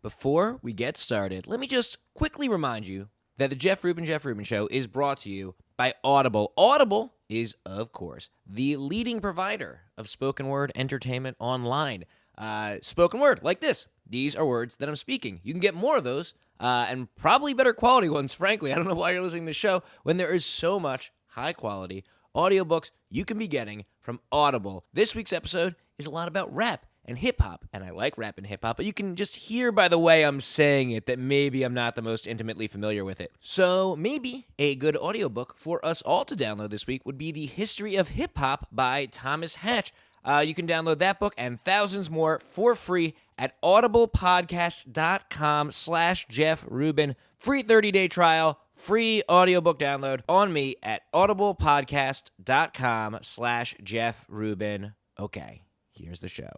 Before we get started, let me just quickly remind you that the Jeff Rubin Show is brought to you by Audible. Audible is, of course, the leading provider of spoken word entertainment online. Spoken word, like this. These are words that I'm speaking. You can get more of those, and probably better quality ones, frankly. I don't know why you're listening to the show when there is so much high-quality audiobooks you can be getting from Audible. This week's episode is a lot about rap and hip-hop, and I like rap and hip-hop, but you can just hear by the way I'm saying it that maybe I'm not the most intimately familiar with it. So maybe a good audiobook for us all to download this week would be The History of Hip-Hop by Thomas Hatch. You can download that book and thousands more for free at audiblepodcast.com/Jeff Rubin. Free 30-day trial, free audiobook download on me at audiblepodcast.com/Jeff Rubin. Okay, here's the show.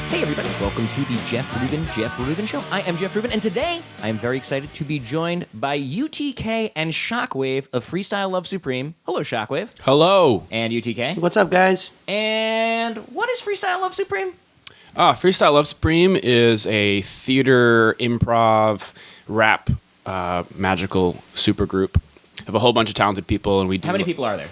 Hey everybody, welcome to the Jeff Rubin Show. I am Jeff Rubin, and today I am very excited to be joined by UTK and Shockwave of Freestyle Love Supreme. Hello, Shockwave. Hello. And UTK. What's up, guys? And what is Freestyle Love Supreme? Freestyle Love Supreme is a theater, improv, rap, magical supergroup. Have a whole bunch of talented people, and we do. How many people are there?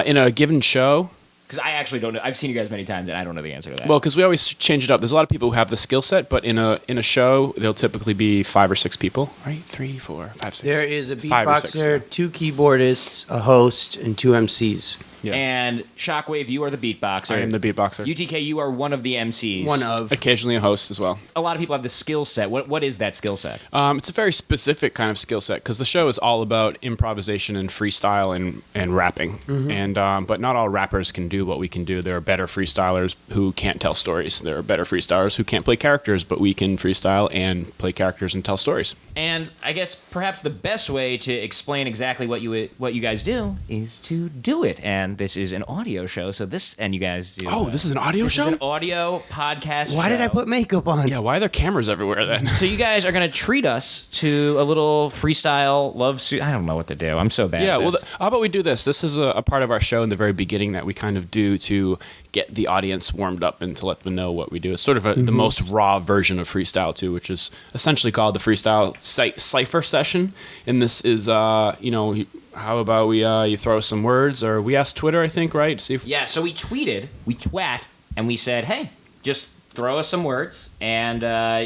In a given show? Because I actually don't know. I've seen you guys many times, and I don't know the answer to that. Well, because we always change it up. There's a lot of people who have the skill set, but in a show, there'll typically be 5 or 6 people, right? 3, 4, 5, 6. There is a 5 or 6, beatboxer, 2 keyboardists, a host, and 2 MCs. Yeah. And Shockwave, you are the beatboxer. I am the beatboxer. UTK, you are one of the MCs. One of. Occasionally a host as well. A lot of people have the skill set. What is that skill set? It's a very specific kind of skill set because the show is all about improvisation and freestyle and rapping. Mm-hmm. And but not all rappers can do what we can do. There are better freestylers who can't tell stories. There are better freestylers who can't play characters, but we can freestyle and play characters and tell stories. And I guess perhaps the best way to explain exactly what you guys do is to do it. And this is an audio show, so you guys do. Oh, this is an audio show? This is an audio podcast show. Why did I put makeup on? Yeah, why are there cameras everywhere then? So you guys are going to treat us to a little freestyle love suit. I don't know what to do. I'm so bad at this. How about we do this? This is a part of our show in the very beginning that we kind of do to get the audience warmed up and to let them know what we do. It's sort of the most raw version of freestyle too, which is essentially called the Freestyle Cypher Session. And this is, how about you throw some words, or we asked Twitter, I think, right? See if so we twat, and we said, hey, just throw us some words, and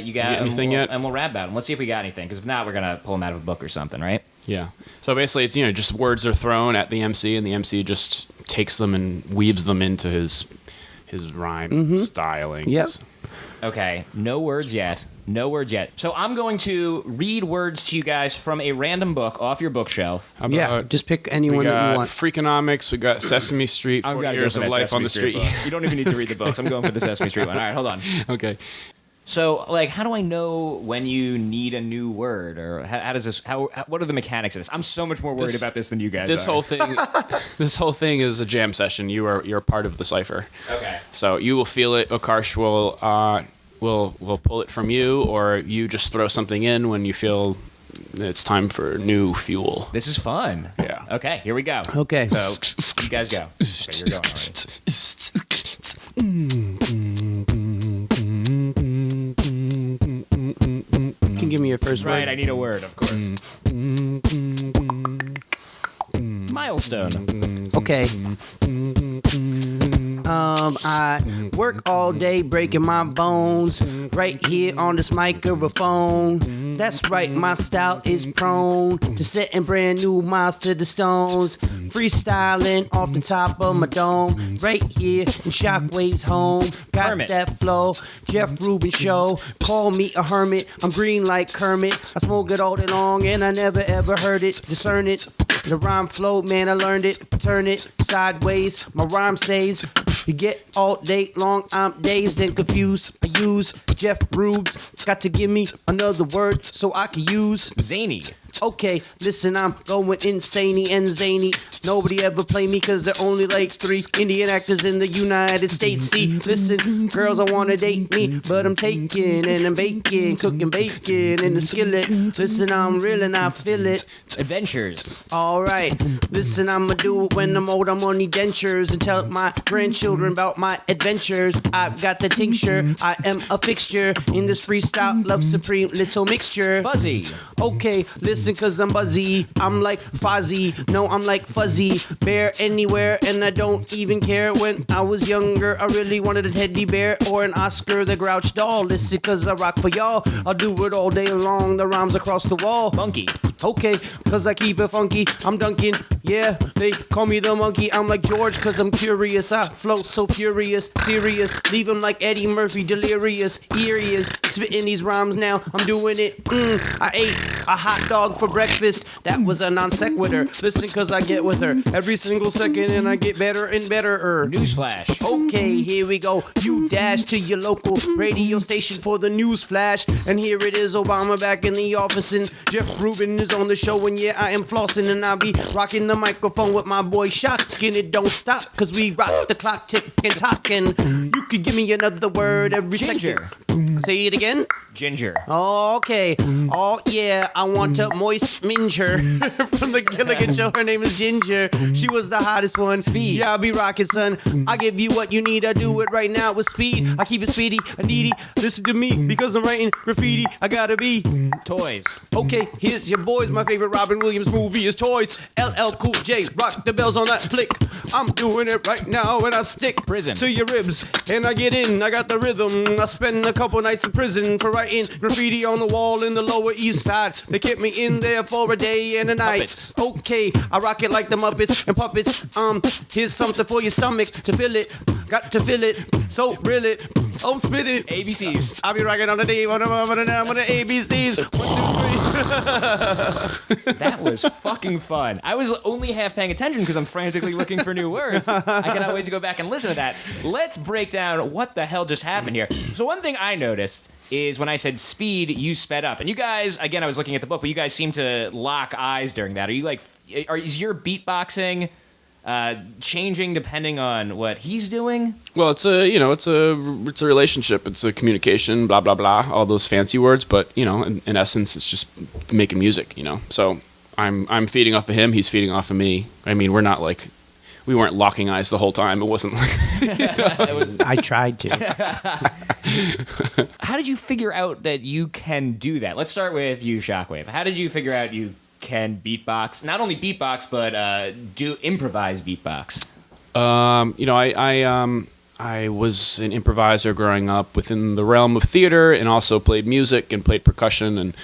you got anything yet? And we'll rap about them. Let's see if we got anything, because if not, we're going to pull them out of a book or something, right? Yeah. So basically, it's just words are thrown at the MC, and the MC just takes them and weaves them into his rhyme stylings. Yep. Okay, no words yet. So I'm going to read words to you guys from a random book off your bookshelf. Just pick anyone that you want. Freakonomics, we got Sesame Street, 40 Years of Life on the Street. You don't even need to read the books. I'm going for the Sesame Street one. All right, hold on. Okay. So, how do I know when you need a new word, or how does this? What are the mechanics of this? I'm so much more worried about this than you guys. This whole thing is a jam session. You're part of the cipher. Okay. So you will feel it. Okarsh will pull it from you, or you just throw something in when you feel it's time for new fuel. This is fun. Yeah. Okay, here we go. Okay. So you guys go. Okay, you're going You can give me your first word. Right, I need a word, of course. Milestone. Okay. I work all day breaking my bones right here on this microphone. That's right, my style is prone to setting brand new miles to the stones. Freestyling off the top of my dome, right here in Shockwave's home. Got Hermit. that flow, Jeff Rubin Show. Call me a hermit, I'm green like Kermit. I smoke it all day long and I never ever heard it. Discern it, the rhyme flow, man, I learned it. Turn it sideways, my rhyme stays. You get all day long, I'm dazed and confused. I use Jeff Rubes, got to give me another word so I can use Zany. Okay, listen, I'm going insaney and zany. Nobody ever play me cause there are only like 3 Indian actors in the United States. See, listen, girls I wanna date me, but I'm taking and I'm baking, cooking bacon in the skillet. Listen, I'm real and I feel it. Adventures. Alright, listen, I'ma do it when I'm old. I'm on these dentures and tell my grandchildren about my adventures. I've got the tincture, I am a fixture in this freestyle love supreme little mixture. Buzzy. Okay, listen, cause I'm buzzy. I'm like Fozzie. No, I'm like Fuzzy. Bear anywhere, and I don't even care. When I was younger, I really wanted a teddy bear or an Oscar the Grouch doll. Listen, cause I rock for y'all. I'll do it all day long. The rhymes across the wall. Monkey. Okay, cause I keep it funky. I'm Duncan. Yeah, they call me the monkey. I'm like George, cause I'm curious. I flow so furious, serious. Leave him like Eddie Murphy, delirious. Eerie is spitting these rhymes now. I'm doing it. I ate a hot dog for breakfast. That was a non sequitur. Listen, cause I get with her every single second and I get better and better. Newsflash. Okay, here we go. You dash to your local radio station for the news flash. And here it is, Obama back in the office. And Jeff Rubin is on the show. And yeah, I am flossing. And I'll be rocking the microphone with my boy Shock. And it don't stop, cause we rock the clock, tick and talking. You could give me another word every Ginger. second. Say it again. Ginger. Okay. Oh, yeah. I want to moist minger from the Gilligan show. Her name is Ginger. She was the hottest one. Speed. Yeah, I'll be rocking, son. I give you what you need. I do it right now with speed. I keep it speedy and needy. Listen to me because I'm writing graffiti. I gotta be. Toys. Okay, here's your boys. My favorite Robin Williams movie is Toys. LL Cool J. Rock the bells on that flick. I'm doing it right now and I stick Prison. to your ribs. And I get in. I got the rhythm. I spend a couple nights in prison for writing graffiti on the wall in the Lower East Side. They kept me in there for a day and a night. Muppets. Okay, I rock it like the Muppets and puppets. Here's something for your stomach to fill it. Got to fill it. So reel it. Oh, spit it. ABCs. I'll be rocking on the D. One of the ABCs. 1, 2, 3. That was fucking fun. I was only half paying attention because I'm frantically looking for new words. I cannot wait to go back and listen to that. Let's break down what the hell just happened here. So one thing I noticed is when I said speed, you sped up. And you guys, again, I was looking at the book, but you guys seem to lock eyes during that. Are you like, is your beatboxing changing depending on what he's doing? Well, it's a relationship. It's a communication, blah, blah, blah, all those fancy words. But, in essence, it's just making music, So I'm feeding off of him. He's feeding off of me. I mean, we weren't locking eyes the whole time. It wasn't like... I tried to. How did you figure out that you can do that? Let's start with you, Shockwave. How did you figure out you can beatbox? Not only beatbox, but do improvised beatbox. I was an improviser growing up within the realm of theater, and also played music and played percussion. And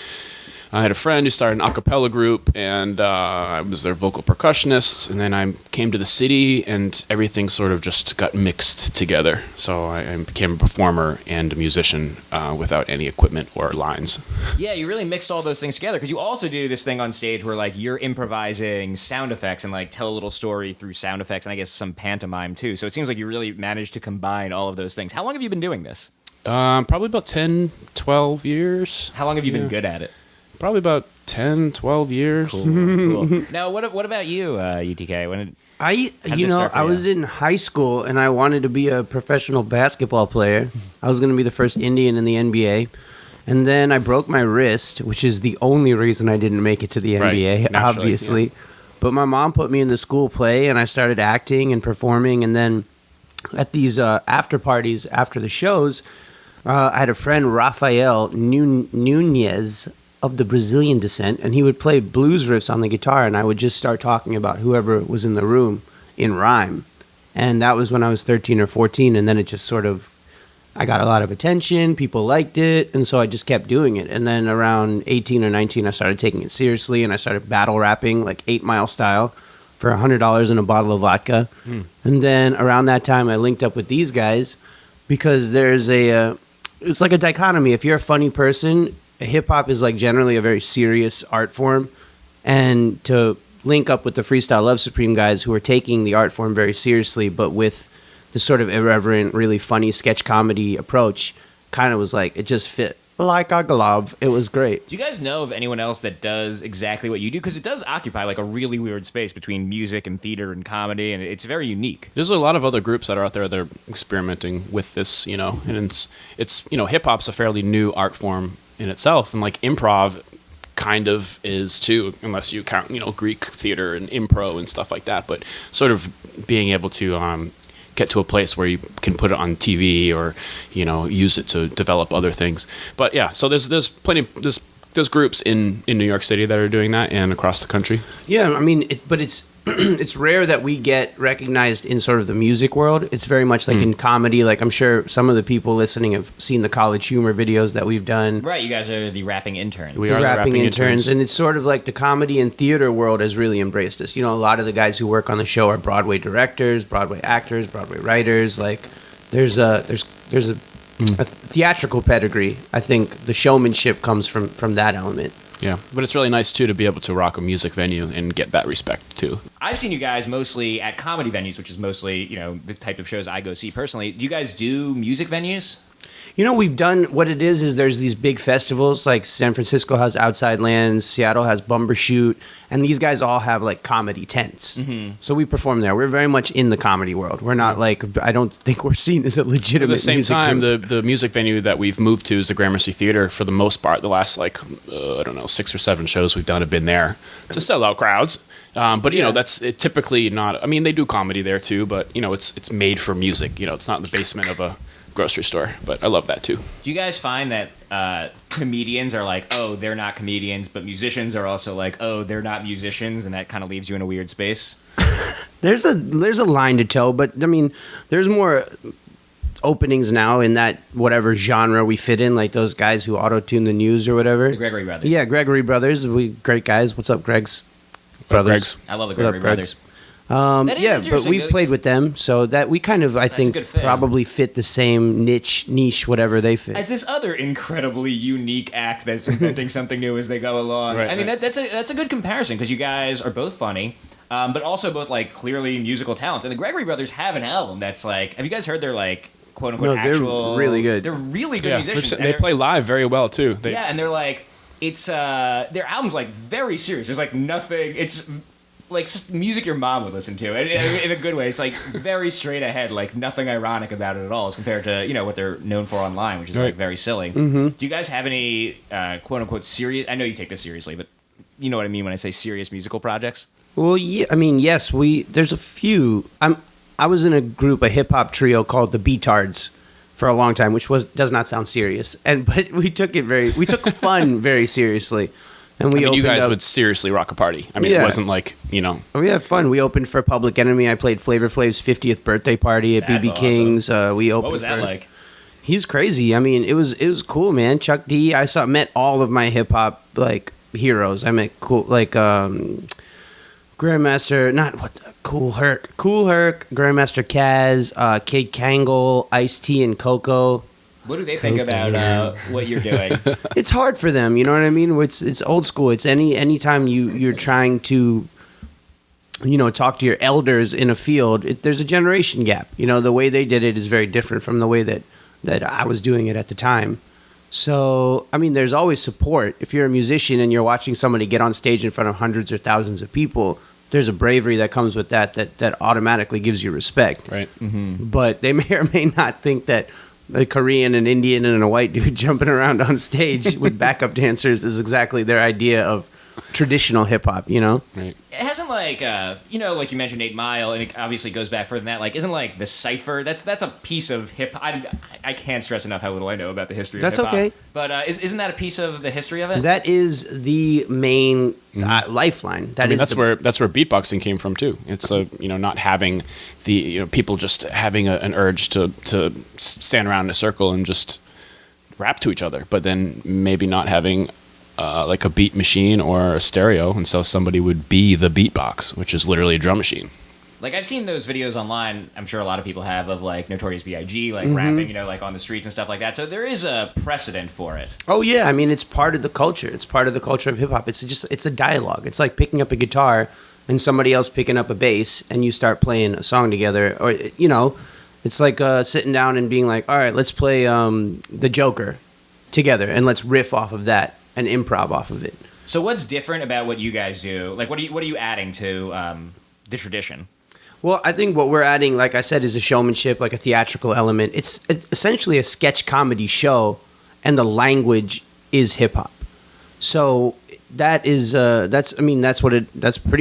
I had a friend who started an a cappella group, and I was their vocal percussionist. And then I came to the city, and everything sort of just got mixed together. So I became a performer and a musician without any equipment or lines. Yeah, you really mixed all those things together, because you also do this thing on stage where like you're improvising sound effects and like tell a little story through sound effects, and I guess some pantomime too. So it seems like you really managed to combine all of those things. How long have you been doing this? Probably about 10, 12 years. How long have you been good at it? Probably about 10, 12 years. Cool. Now, what about you, UTK? I was in high school and I wanted to be a professional basketball player. I was going to be the first Indian in the NBA. And then I broke my wrist, which is the only reason I didn't make it to the NBA, Naturally, obviously. Yeah. But my mom put me in the school play and I started acting and performing. And then at these after parties after the shows, I had a friend, Rafael Nunez, of the Brazilian descent, and he would play blues riffs on the guitar, and I would just start talking about whoever was in the room in rhyme. And that was when I was 13 or 14, and then it just sort of, I got a lot of attention, people liked it, and so I just kept doing it. And then around 18 or 19, I started taking it seriously, and I started battle rapping, like 8 Mile style, for $100 in a bottle of vodka. And then around that time, I linked up with these guys, because there's it's like a dichotomy. If you're a funny person, hip-hop is like generally a very serious art form, and to link up with the Freestyle Love Supreme guys who are taking the art form very seriously but with the sort of irreverent, really funny sketch comedy approach, kind of was like, it just fit like a glove. It was great. Do you guys know of anyone else that does exactly what you do? Because it does occupy like a really weird space between music and theater and comedy, and it's very unique. There's a lot of other groups that are out there that are experimenting with this, you know, and it's you know, hip hop's a fairly new art form in itself, and like improv kind of is too, unless you count, you know, Greek theater and impro and stuff like that. But sort of being able to get to a place where you can put it on TV or, you know, use it to develop other things. But yeah, so there's plenty there's groups in New York City that are doing that and across the country. Yeah, I mean, but it's it's rare that we get recognized in sort of the music world. It's very much like in comedy. Like I'm sure some of the people listening have seen the College Humor videos that we've done. Right, you guys are the rapping interns. We The are the rapping rapping interns, interns. and it's sort of like the comedy and theater world has really embraced us. You know, a lot of the guys who work on the show are Broadway directors, Broadway actors, Broadway writers. Like, there's a theatrical pedigree. I think the showmanship comes from that element. Yeah, but it's really nice too to be able to rock a music venue and get that respect too. I've seen you guys mostly at comedy venues, which is mostly, you know, the type of shows I go see personally. Do you guys do music venues? You know, we've done what it is there's these big festivals, like San Francisco has Outside Lands, Seattle has Bumbershoot, and these guys all have like comedy tents. Mm-hmm. So we perform there. We're very much in the comedy world. We're not like, I don't think we're seen as a legitimate At the same music time, group. the music venue that we've moved to is the Gramercy Theater for the most part. The last I don't know, 6 or 7 shows we've done have been there to sell out crowds. But you know, that's typically not. I mean, they do comedy there too, but you know, it's made for music. You know, it's not in the basement of a grocery store. But I love that too. Do you guys find that comedians are like, oh, they're not comedians, but musicians are also like, oh, they're not musicians, and that kind of leaves you in a weird space? There's a line to toe, but I mean, there's more openings now in that whatever genre we fit in, like those guys who auto-tune the news or whatever. The Gregory Brothers. Yeah, Gregory Brothers. We great guys. What's up, Greg's brothers? Greg's. I love the What up, Gregory Gregs? Brothers. That is Yeah, but interesting. we've played with them, so that we kind of, I a think, good fit. probably fit the same niche, whatever they fit. As this other incredibly unique act that's inventing something new as they go along. Right, I mean, right. that's a good comparison because you guys are both funny, but also both like clearly musical talents. And the Gregory Brothers have an album that's like, have you guys heard their like quote unquote No, they're actual? really good. They're really good Yeah, musicians. and they they're- play live very well too. Yeah, and they're like, it's their album's like very serious. There's like nothing. It's like music your mom would listen to, and in a good way. It's like very straight ahead, like nothing ironic about it at all, as compared to, you know, what they're known for online, which is Right. like very silly. Mm-hmm. Do you guys have any quote unquote serious? I know you take this seriously, but you know what I mean when I say serious musical projects. Well, yeah, I mean, yes, there's a few. I was in a group, a hip hop trio called the Beatards for a long time, which does not sound serious, but we took fun very seriously. And we I mean, you opened guys up- would seriously rock a party. I mean, Yeah. it wasn't like, you know. We had fun. We opened for Public Enemy. I played Flavor Flav's 50th birthday party at That's BB King's. We opened. What was that for- like? He's crazy. I mean, it was cool, man. Chuck D. Met all of my hip hop like heroes. I met Grandmaster, not what the, Cool Herc, Grandmaster Kaz, Kid Kangle, Ice T, and Coco. What do they think about what you're doing? It's hard for them, you know what I mean? It's old school. It's anytime you're trying to, you know, talk to your elders in a field. There's a generation gap. You know, the way they did it is very different from the way that I was doing it at the time. So, I mean, there's always support. If you're a musician and you're watching somebody get on stage in front of hundreds or thousands of people, there's a bravery that comes with that automatically gives you respect. Right. But they may or may not think that a Korean, an Indian, and a white dude jumping around on stage with backup dancers is exactly their idea of traditional hip hop, you know? Right. It hasn't like you know, like you mentioned 8 Mile, and it obviously goes back further than that. Like, isn't like the cipher? That's a piece of hip. I can't stress enough how little I know about the history of That's hip hop. okay. But isn't that a piece of the history of it? That is the main lifeline. I mean, that's where beatboxing came from too. It's you know, not having the, you know, people just having an urge to stand around in a circle and just rap to each other, but then maybe not having like a beat machine or a stereo, and so somebody would be the beatbox, which is literally a drum machine. Like, I've seen those videos online, I'm sure a lot of people have, of like Notorious B.I.G. like rapping, you know, like on the streets and stuff like that. So there is a precedent for it. Oh yeah, I mean, it's part of the culture. It's part of the culture of hip hop. It's a dialogue. It's like picking up a guitar and somebody else picking up a bass, and you start playing a song together. Or, you know, it's like sitting down and being like, all right, let's play the Joker. together and let's riff off of that and improv off of it. So what's different about what you guys do? Like, what are you adding to the tradition? Well, I think what we're adding, like I said, is a showmanship, like a theatrical element. It's essentially a sketch comedy show, and the language is hip hop. So that's pretty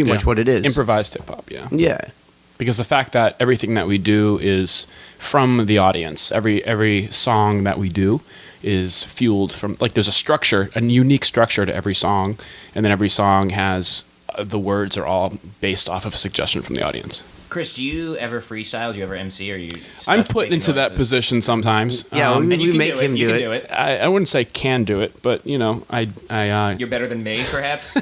much what it is. Improvised hip hop, yeah. Yeah. Because the fact that everything that we do is from the audience, every song that we do is fueled from, like, there's a structure, a unique structure to every song, and then every song has the words are all based off of a suggestion from the audience. Chris, do you ever freestyle? Do you ever MC? Or are you? I'm put into that position sometimes. Yeah, And you we can make do him it. You do can it. do it. I wouldn't say can do it, but you know, You're better than me, perhaps.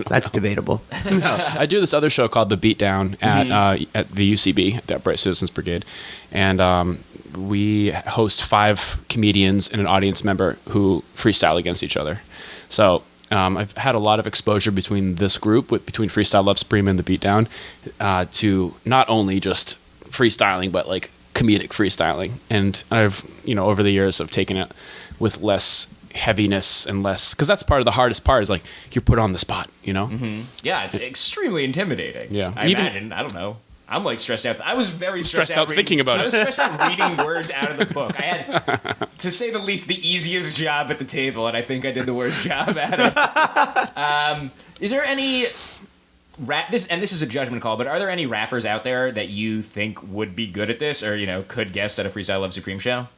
That's debatable. I do this other show called The Beatdown at the UCB, the Upright Citizens Brigade, and we host 5 comedians and an audience member who freestyle against each other. So I've had a lot of exposure between this group, between Freestyle Love Supreme and The Beatdown, to not only just freestyling, but like comedic freestyling. And I've, over the years, I've taken it with less heaviness and less, because that's part of the hardest part is like you're put on the spot, Mm-hmm. Yeah, it's extremely intimidating. Yeah. I imagine. I don't know. I'm like stressed out. I was very stressed out thinking about it. I was stressed out reading words out of the book. I had, to say the least, the easiest job at the table, and I think I did the worst job at it. Is there any this is a judgment call, but are there any rappers out there that you think would be good at this, or could guest at a Freestyle Love Supreme show?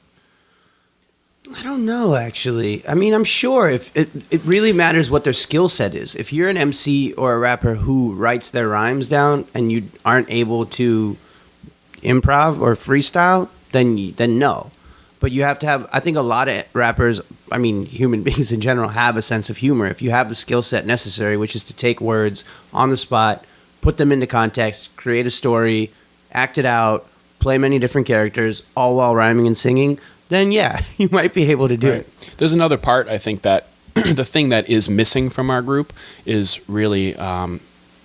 I don't know, actually. I mean, I'm sure if it really matters what their skill set is. If you're an MC or a rapper who writes their rhymes down and you aren't able to improv or freestyle, then no. But you have to have, I think a lot of rappers, I mean, human beings in general, have a sense of humor. If you have the skill set necessary, which is to take words on the spot, put them into context, create a story, act it out, play many different characters, all while rhyming and singing, then yeah, you might be able to do it. There's another part, I think, that the thing that is missing from our group is really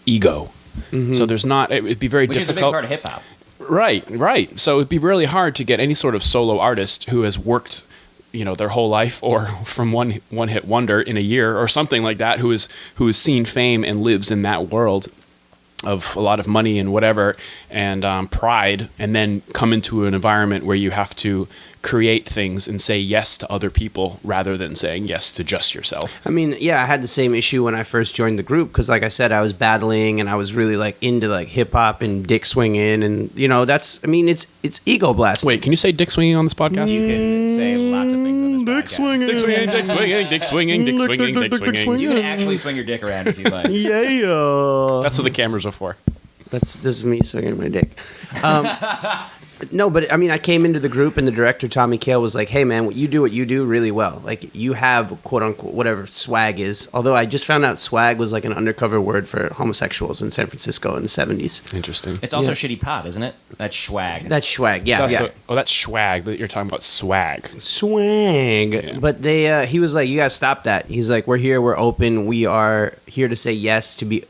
ego. Mm-hmm. So there's not, it'd be very difficult. Which is a big part of hip-hop. Right. So it'd be really hard to get any sort of solo artist who has worked, their whole life or from one hit wonder in a year or something like that, who has seen fame and lives in that world of a lot of money and whatever and pride, and then come into an environment where you have to create things and say yes to other people rather than saying yes to just yourself. I mean, yeah, I had the same issue when I first joined the group because, like I said, I was battling and I was really like into like hip hop and dick swinging, and it's ego blasting. Wait, can you say dick swinging on this podcast? You can say lots of things on this dick podcast. Swinging, dick swinging, dick swinging, dick swinging, dick swinging, dick swinging. You can actually swing your dick around if you like. Yeah. That's what the cameras are for. This is me swinging my dick. No, but I mean, I came into the group and the director, Tommy Kail, was like, hey, man, what you do really well. Like, you have, quote unquote, whatever swag is. Although I just found out swag was like an undercover word for homosexuals in San Francisco in the 70s. Interesting. It's also shitty pot, isn't it? That's swag. That's swag, yeah. Oh, that's swag. You're talking about swag. Swag. Yeah. But he was like, you got to stop that. He's like, we're here, we're open, we are here to say yes, to be...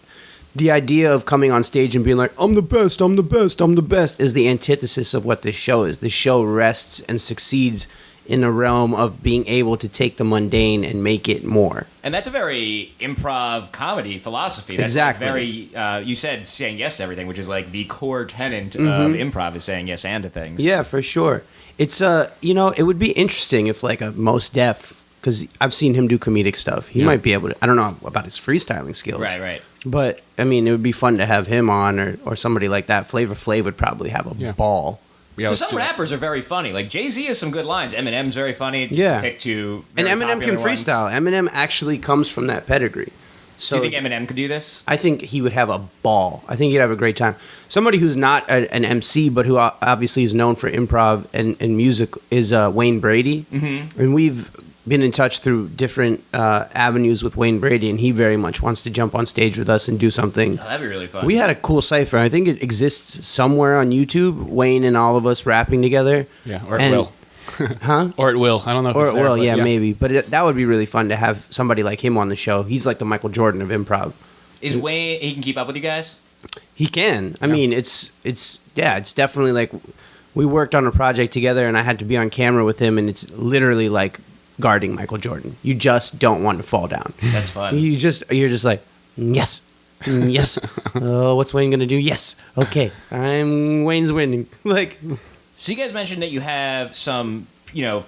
The idea of coming on stage and being like, I'm the best, I'm the best, I'm the best, is the antithesis of what this show is. This show rests and succeeds in the realm of being able to take the mundane and make it more. And that's a very improv comedy philosophy. That's exactly. Very, you said saying yes to everything, which is like the core tenet of improv is saying yes and to things. Yeah, for sure. It's, it would be interesting if like a Mos Def, because I've seen him do comedic stuff. He might be able to, I don't know about his freestyling skills. Right. But, I mean, it would be fun to have him on or somebody like that. Flavor Flav would probably have a ball. Yeah, some rappers are very funny. Like, Jay-Z has some good lines. Eminem's very funny. Just to pick two and very Eminem can freestyle. Ones. Eminem actually comes from that pedigree. So do you think Eminem could do this? I think he would have a ball. I think he'd have a great time. Somebody who's not an MC, but who obviously is known for improv and music is Wayne Brady. Mm-hmm. And we've been in touch through different avenues with Wayne Brady, and he very much wants to jump on stage with us and do something. Oh, that'd be really fun. We had a cool cipher. I think it exists somewhere on YouTube, Wayne and all of us rapping together. Yeah, or it will. Huh? Or it will. I don't know if or it's it there, will, yeah, maybe. But that would be really fun to have somebody like him on the show. He's like the Michael Jordan of improv. Is Wayne, he can keep up with you guys? He can. I mean, it's definitely like we worked on a project together and I had to be on camera with him, and it's literally like guarding Michael Jordan. You just don't want to fall down. That's fun. You're just like, yes, yes. Oh, what's Wayne gonna do? Yes. Okay, Wayne's winning. Like, So you guys mentioned that you have some,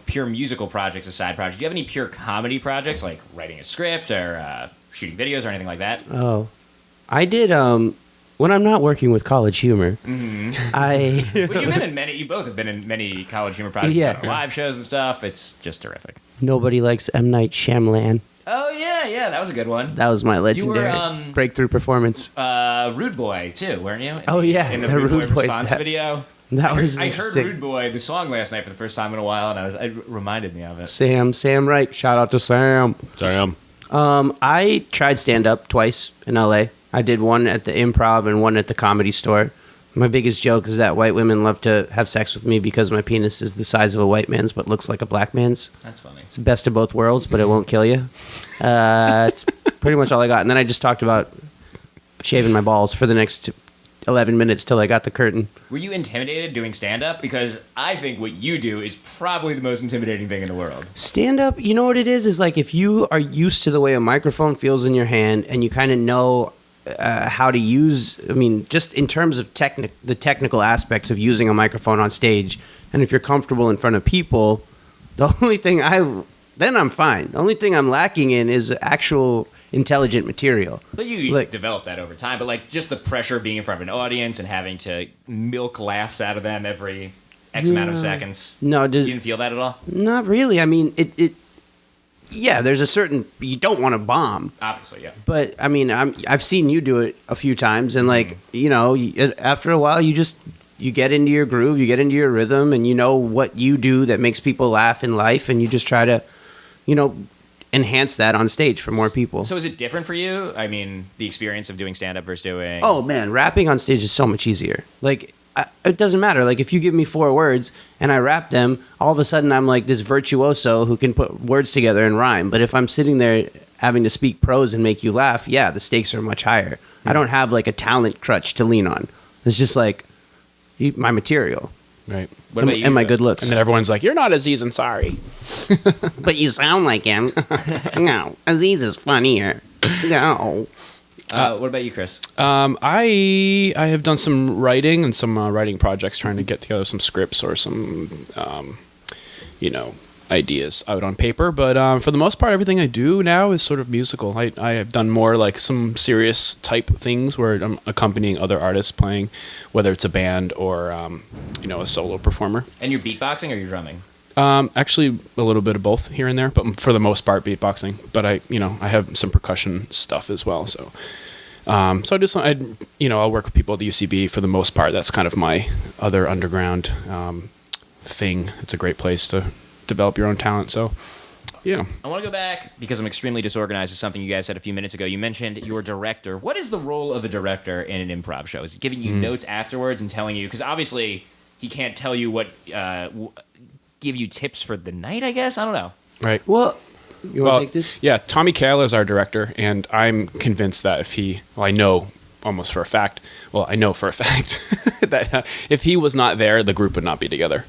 pure musical projects as side projects. Do you have any pure comedy projects, like writing a script or shooting videos or anything like that? oh, I did. When I'm not working with College Humor, I Which you both have been in many college humor projects, Yeah. done live shows and stuff. It's just terrific. nobody likes M. Night Shyamalan. Oh yeah, that was a good one. That was my legendary breakthrough performance. Rude Boy too, weren't you? Oh, yeah, in the the Rude Boy Rude Boy, response that- video. That was I heard interesting. Rude Boy, the song, last night for the first time in a while, and it reminded me of it. Sam Wright. Shout out to Sam. Sorry, I tried stand up twice in LA. I did one at the Improv and one at the Comedy Store. My biggest joke is that white women love to have sex with me because my penis is the size of a white man's but looks like a black man's. That's funny. It's the best of both worlds, but it won't kill you. It's pretty much all I got. And then I just talked about shaving my balls for the next 11 minutes till I got the curtain. Were you intimidated doing stand-up? Because I think what you do is probably the most intimidating thing in the world. Stand up, you know what it is like if you are used to the way a microphone feels in your hand and you kind of know how to use, just in terms of the technical aspects of using a microphone on stage, and if you're comfortable in front of people, the only thing then I'm fine. The only thing I'm lacking in is actual intelligent material. But you develop that over time. But like just the pressure of being in front of an audience and having to milk laughs out of them every X amount of seconds. No, you didn't feel that at all? Not really. Yeah, there's a certain, you don't want to bomb. Obviously, yeah. But I've seen you do it a few times, and after a while, you get into your groove, you get into your rhythm, and you know what you do that makes people laugh in life, and you just try to, enhance that on stage for more people. So is it different for you? The experience of doing stand-up versus doing... Oh man, rapping on stage is so much easier. Like, it doesn't matter. Like, if you give me 4 words and I rap them, all of a sudden I'm like this virtuoso who can put words together and rhyme. But if I'm sitting there having to speak prose and make you laugh, yeah, the stakes are much higher. I don't have like a talent crutch to lean on. It's just like my material. Right. What about you? And my good looks. And then everyone's like, "You're not Aziz Ansari." But you sound like him. No, Aziz is funnier. No. What about you, Chris? I have done some writing and some writing projects, trying to get together some scripts or some ideas out on paper. But for the most part, everything I do now is sort of musical. I have done more like some serious type things where I'm accompanying other artists playing, whether it's a band or a solo performer. And you're beatboxing or you're drumming? Actually, a little bit of both here and there, but for the most part, beatboxing. But I have some percussion stuff as well. So, so I'll work with people at the UCB for the most part. That's kind of my other underground thing. It's a great place to develop your own talent. So, yeah. I want to go back because I'm extremely disorganized to something you guys said a few minutes ago. You mentioned your director. What is the role of a director in an improv show? Is he giving you notes afterwards and telling you? Because obviously he can't tell you what. Give you tips for the night, I guess? I don't know. Right. Well, you want to take this? Yeah, Tommy Kail is our director, and I'm convinced that I know for a fact that if he was not there, the group would not be together.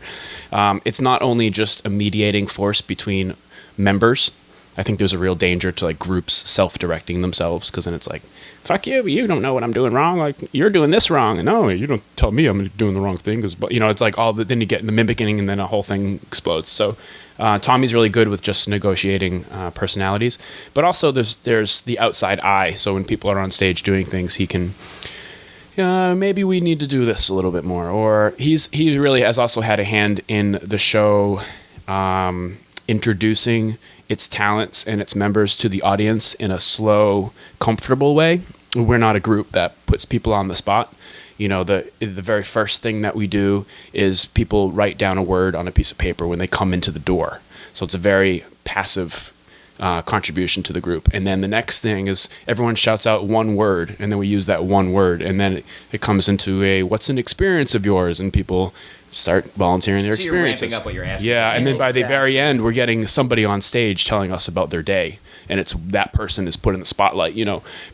It's not only just a mediating force between members. I think there's a real danger to like groups self-directing themselves, because then it's like, fuck you, you don't know what I'm doing wrong. Like, you're doing this wrong. And no, you don't tell me I'm doing the wrong thing. It's like then you get in the mimicking and then a whole thing explodes. So Tommy's really good with just negotiating personalities. But also there's the outside eye. So when people are on stage doing things, he can, maybe we need to do this a little bit more. Or he really has also had a hand in the show introducing its talents and its members to the audience in a slow, comfortable way. We're not a group that puts people on the spot. The very first thing that we do is people write down a word on a piece of paper when they come into the door. So it's a very passive contribution to the group. And then the next thing is everyone shouts out one word, and then we use that one word. And then it comes into what's an experience of yours? And people start volunteering their So you're ramping experiences. up what you're asking. Yeah, and then by the Exactly. very end, we're getting somebody on stage telling us about their day, and it's that person is put in the spotlight,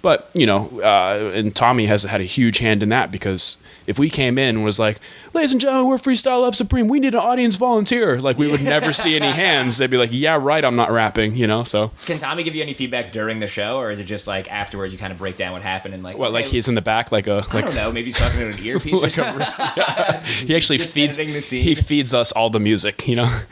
But and Tommy has had a huge hand in that, because if we came in and was like, "Ladies and gentlemen, we're Freestyle Love Supreme. We need an audience volunteer," like we would never see any hands. They'd be like, "Yeah, right. I'm not rapping," So Can Tommy give you any feedback during the show, or is it just like afterwards you kind of break down what happened and like? what? Like okay, he's in the back, I don't know. Maybe he's talking to an earpiece or something. he actually Just feeds. editing the scene. He feeds us all the music,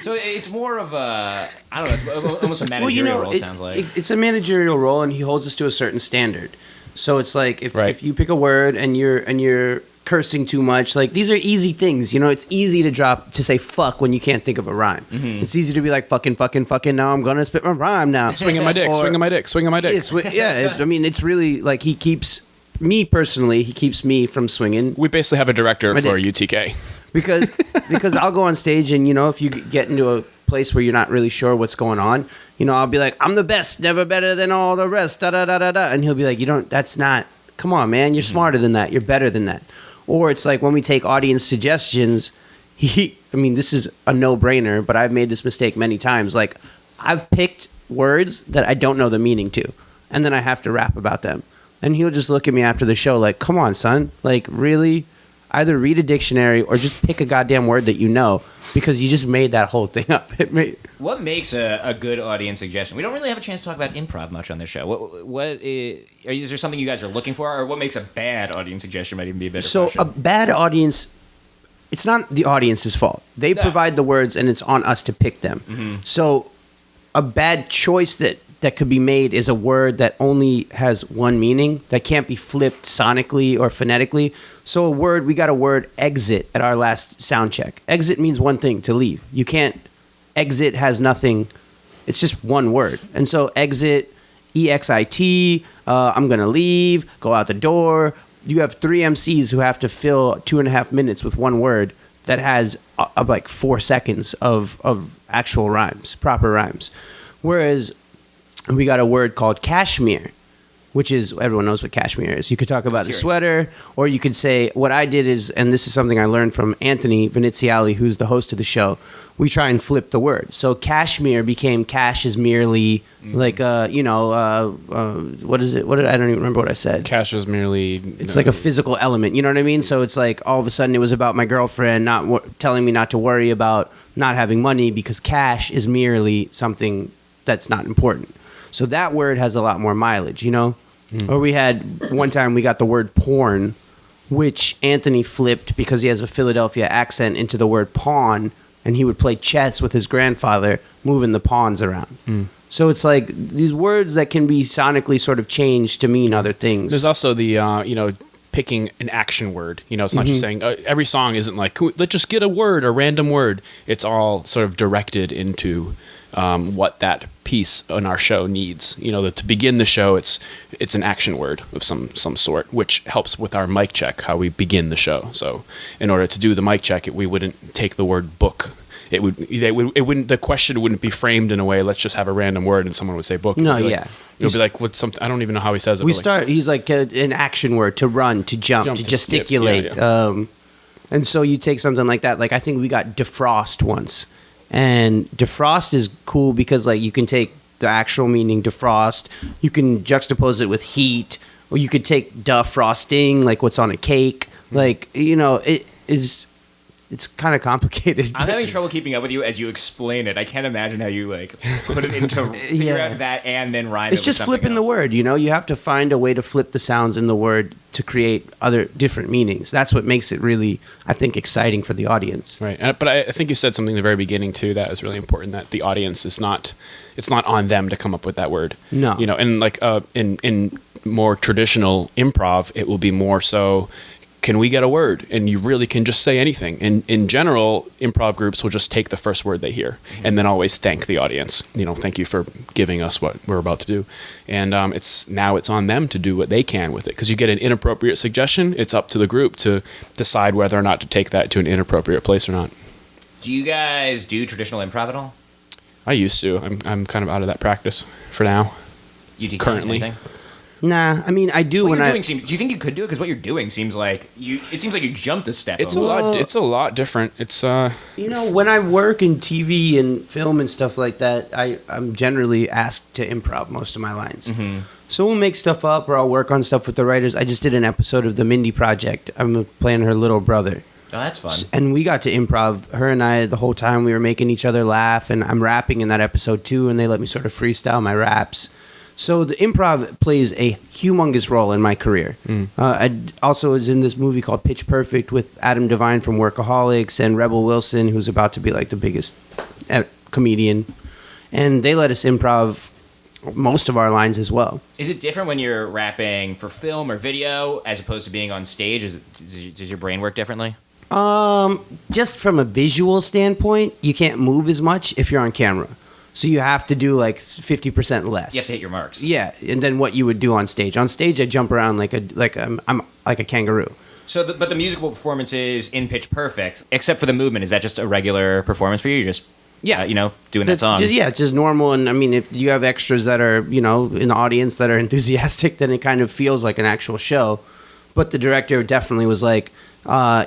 So it's more of a, I don't know, it's almost a managerial role. It sounds like. It's a managerial role, and he holds us to a certain standard. So it's like Right. if you pick a word and you're cursing too much, like these are easy things. It's easy to say fuck when you can't think of a rhyme. Mm-hmm. It's easy to be like fucking. Now I'm gonna spit my rhyme now. swinging my dick, Or- swinging my dick, swinging my dick. It's really like he keeps me from swinging We basically have a director My for dick. UTK. because I'll go on stage and if you get into a place where you're not really sure what's going on, I'll be like, I'm the best, never better than all the rest, da da da da da, and he'll be like, that's not, come on, man, you're smarter than that, you're better than that. Or it's like when we take audience suggestions, this is a no-brainer, but I've made this mistake many times. Like I've picked words that I don't know the meaning to, and then I have to rap about them, and he'll just look at me after the show like, come on, son, like really. Either read a dictionary or just pick a goddamn word that you know, because you just made that whole thing up. What makes a good audience suggestion? We don't really have a chance to talk about improv much on this show. Is there something you guys are looking for, or what makes a bad audience suggestion might even be a better So question? a bad audience, it's not the audience's fault. They No. provide the words, and it's on us to pick them. Mm-hmm. So a bad choice that could be made is a word that only has one meaning, that can't be flipped sonically or phonetically. So we got a word exit at our last sound check. Exit means one thing, to leave. You can't, exit has nothing, it's just one word. And so exit, EXIT, I'm going to leave, go out the door. You have 3 MCs who have to fill 2.5 minutes with one word that has like 4 seconds of actual rhymes, proper rhymes. Whereas we got a word called cashmere, which is, everyone knows what cashmere is. You could talk about a sweater, or you could say, what I did is, and this is something I learned from Anthony Viniziali, who's the host of the show, we try and flip the word. So cashmere became cash is merely like, what is it? I don't even remember what I said. Cash is merely. It's like a physical element, you know what I mean? So it's like all of a sudden it was about my girlfriend telling me not to worry about not having money, because cash is merely something that's not important. So that word has a lot more mileage, Or we had one time we got the word porn, which Anthony flipped because he has a Philadelphia accent into the word pawn, and he would play chess with his grandfather, moving the pawns around. So it's like these words that can be sonically sort of changed to mean other things. There's also the picking an action word. It's not just saying every song isn't like, let's just get a word, a random word. It's all sort of directed into what that piece on our show needs. To begin the show, it's an action word of some sort, which helps with our mic check, how we begin the show. So in order to do the mic check, we wouldn't take the word book. The question wouldn't be framed in a way, let's just have a random word and someone would say book. No, It would be yeah. like, it would be like, what's something, I don't even know how he says it. We but like, he's like an action word, to run, to jump, to to gesticulate. skip, yeah. And so you take something like that. Like I think we got defrost once. And defrost is cool because like you can take the actual meaning defrost, you can juxtapose it with heat, or you could take defrosting, like what's on a cake. Like, it's kind of complicated. I'm having trouble keeping up with you as you explain it. I can't imagine how you like put it into figure Yeah. out that and then rhyme It's it with just something flipping the else. word, You have to find a way to flip the sounds in the word to create other different meanings. That's what makes it really, I think, exciting for the audience. Right, but I think you said something in the very beginning too that is really important. That the audience is not, it's not on them to come up with that word. No. And like in more traditional improv, it will be more so, can we get a word? And you really can just say anything. And in general, improv groups will just take the first word they hear and then always thank the audience. Thank you for giving us what we're about to do. And it's on them to do what they can with it. Because you get an inappropriate suggestion, it's up to the group to decide whether or not to take that to an inappropriate place or not. Do you guys do traditional improv at all? I used to. I'm kind of out of that practice for now. UTK, Currently. anything? Nah, I mean, I do What when you're I. doing seems. Do you think you could do it? Because what you're doing seems like you. It seems like you jumped a step. It's almost. It's a lot different. It's You know, when I work in TV and film and stuff like that, I'm generally asked to improv most of my lines. Mm-hmm. So we'll make stuff up or I'll work on stuff with the writers. I just did an episode of the Mindy Project. I'm playing her little brother. Oh, that's fun. And we got to improv. Her and I, the whole time, we were making each other laugh. And I'm rapping in that episode too, and they let me sort of freestyle my raps. So the improv plays a humongous role in my career. I also was in this movie called Pitch Perfect with Adam Devine from Workaholics and Rebel Wilson, who's about to be like the biggest comedian. And they let us improv most of our lines as well. Is it different when you're rapping for film or video as opposed to being on stage? Does your brain work differently? Just from a visual standpoint, you can't move as much if you're on camera. So you have to do like 50% less. You have to hit your marks. Yeah, and then what you would do on stage. On stage, I jump around I'm like a kangaroo. So, but the musical performance is in Pitch Perfect, except for the movement. Is that just a regular performance for you? You're just doing that song. Just normal. And I mean, if you have extras that are in the audience that are enthusiastic, then it kind of feels like an actual show. But the director definitely was like,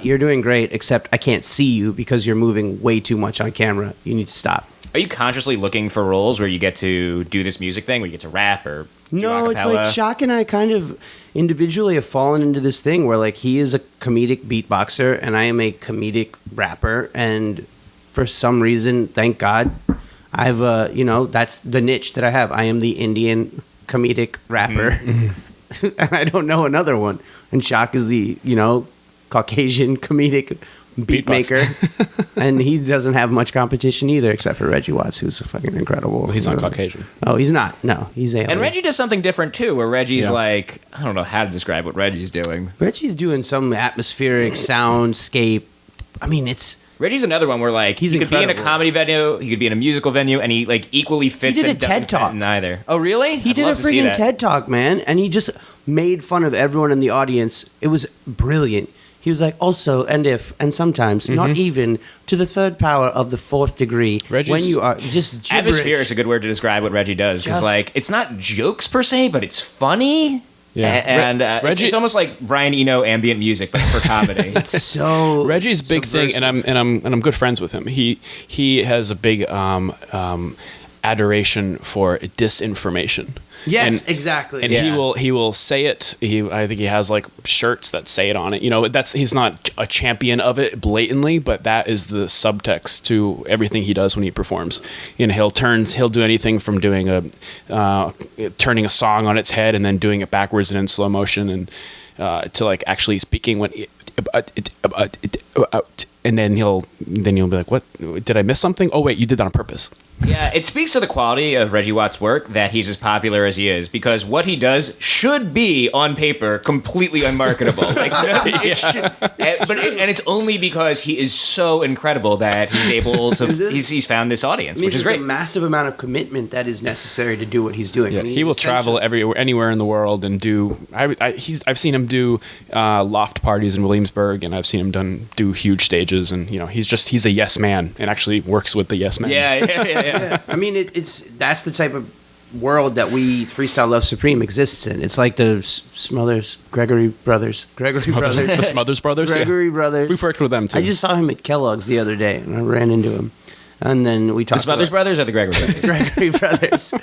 "You're doing great, except I can't see you because you're moving way too much on camera. You need to stop." Are you consciously looking for roles where you get to do this music thing, where you get to rap or do No, a it's cappella? like Shock and I kind of individually have fallen into this thing where like he is a comedic beatboxer and I am a comedic rapper, and for some reason, thank God, I've that's the niche that I have. I am the Indian comedic rapper, and I don't know another one. And Shock is the Caucasian comedic beat maker, and he doesn't have much competition either, except for Reggie Watts, who's fucking incredible. well, he's not Caucasian. Oh, he's not. No, he's alien. And Reggie does something different too, where Reggie's Yeah. like, I don't know how to describe what Reggie's doing. Reggie's doing some atmospheric soundscape. I mean, it's Reggie's another one where like He's he could be in a incredible. comedy venue, he could be in a musical venue, and he like equally fits. did a and doesn't TED fit Talk. in either. Oh, really? he I'd did a love to see freaking that. TED Talk, man, and he just made fun of everyone in the audience. It was brilliant. He was like, also, and if, and sometimes, not even, to the third power of the fourth degree, Reggie's- when you are just gibberish. Atmosphere is a good word to describe what Reggie does, because Just- like it's not jokes per se, but it's funny. Yeah. And Reggie- it's almost like Brian Eno ambient music, but for comedy. So Reggie's big thing, and I'm good friends with him. He has a big adoration for disinformation. yes, And- exactly. And Yeah. he will say it. I think he has like shirts that say it on it. He's not a champion of it blatantly, but that is the subtext to everything he does when he performs. He'll do anything from doing turning a song on its head and then doing it backwards and in slow motion, and to like actually speaking and then you'll be like, what, did I miss something? Oh wait, you did that on purpose. Yeah, it speaks to the quality of Reggie Watts' work that he's as popular as he is, because what he does should be on paper completely unmarketable. Like, and it's only because he is so incredible that he's able to. He's found this audience, I mean, which is there's great. a massive amount of commitment that is necessary to do what he's doing. Yeah, I mean, he he's will travel anywhere in the world and do. I've seen him do loft parties in Williamsburg, and I've seen him do huge stages, and he's a yes man and actually works with the yes man. Yeah. Yeah, I mean, that's the type of world that we Freestyle Love Supreme exists in. It's like the Gregory Brothers. The Smothers Brothers. Gregory Brothers. We've worked with them too. I just saw him at Kellogg's the other day, and I ran into him, and then we talked. The Smothers about Brothers or the Gregory Brothers? Gregory Brothers,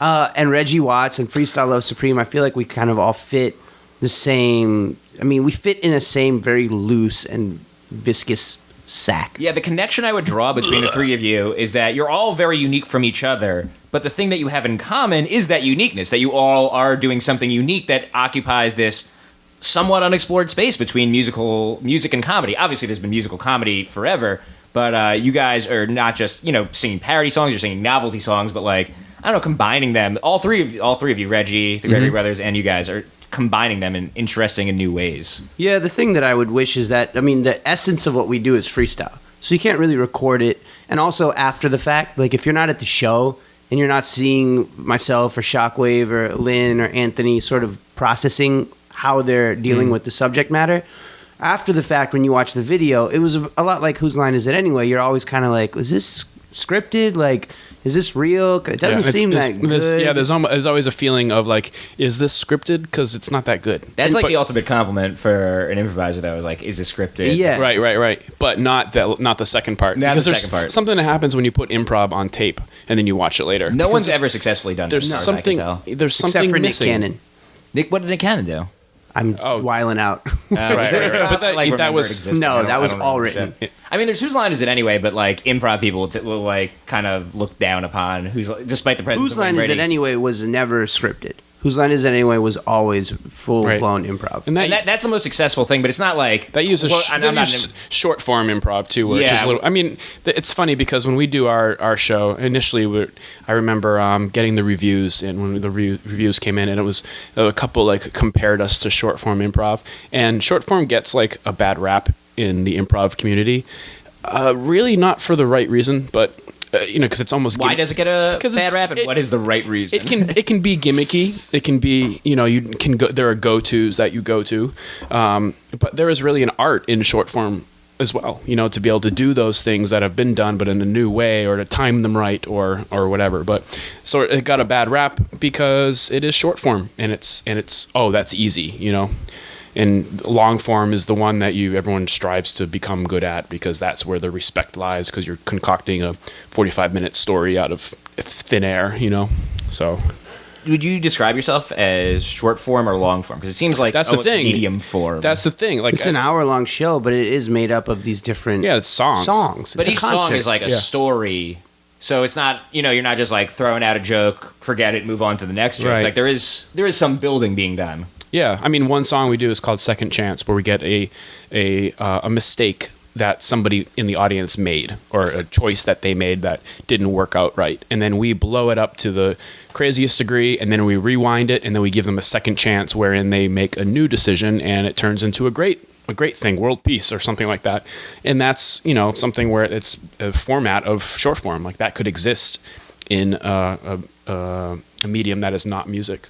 and Reggie Watts and Freestyle Love Supreme. I feel like we kind of all fit the same. I mean, we fit in a same very loose and viscous sack. Yeah, the connection I would draw between the three of you is that you're all very unique from each other, but the thing that you have in common is that uniqueness, that you all are doing something unique that occupies this somewhat unexplored space between music and comedy. Obviously, there's been musical comedy forever, but you guys are not just, singing parody songs, you're singing novelty songs, but like, I don't know, combining them. All three of you, Reggie, the Gregory Brothers, and you guys are combining them in interesting and new ways. Yeah, the thing that I would wish is that, I mean, the essence of what we do is freestyle. So you can't really record it. And also after the fact, like if you're not at the show and you're not seeing myself or Shockwave or Lynn or Anthony sort of processing how they're dealing with the subject matter, after the fact when you watch the video, it was a lot like Whose Line Is It Anyway? You're always kind of like, is this scripted? Like, is this real? It doesn't seem that good. There's always a feeling of like, is this scripted? Because it's not that good. That's the ultimate compliment for an improviser, though. Is like, is this scripted? Yeah. Right. But not the second part. Not because the there's second part. something that happens when you put improv on tape and then you watch it later. No one's ever successfully done There's this. something. There's something Except for missing. Nick Cannon. What did Nick Cannon do? I'm wiling out. Right. But that was that was all written. I mean, there's whose line is it anyway? But like improv people will like kind of look down upon despite the presence. Whose line is it anyway was never scripted. Whose line is it anyway was always full blown improv. And that's the most successful thing. But it's not like that uses short form improv too, which is a little. I mean, it's funny because when we do our show initially, I remember getting the reviews, and when the reviews came in, and it was a couple like compared us to short form improv, and short form gets like a bad rap in the improv community. Really not for the right reason, but because it's almost why does it get a bad rap, and what is the right reason? It can be gimmicky. It can be you can go. There are go-tos that you go to, but there is really an art in short form as well. To be able to do those things that have been done, but in a new way, or to time them right, or whatever. But so it got a bad rap because it is short form, and it's that's easy. And long form is the one that everyone strives to become good at because that's where the respect lies because you're concocting a 45-minute story out of thin air, So, would you describe yourself as short form or long form? Because it seems like that's the thing. Medium form. That's the thing. Like it's an hour-long show, but it is made up of these different it's songs. But each song is like a story. So it's not, you're not just like throwing out a joke, forget it, move on to the next joke. Right. Like there is some building being done. Yeah, I mean, one song we do is called "Second Chance," where we get a mistake that somebody in the audience made, or a choice that they made that didn't work out right, and then we blow it up to the craziest degree, and then we rewind it, and then we give them a second chance, wherein they make a new decision, and it turns into a great thing, world peace or something like that, and that's something where it's a format of short form, like that could exist in a medium that is not music.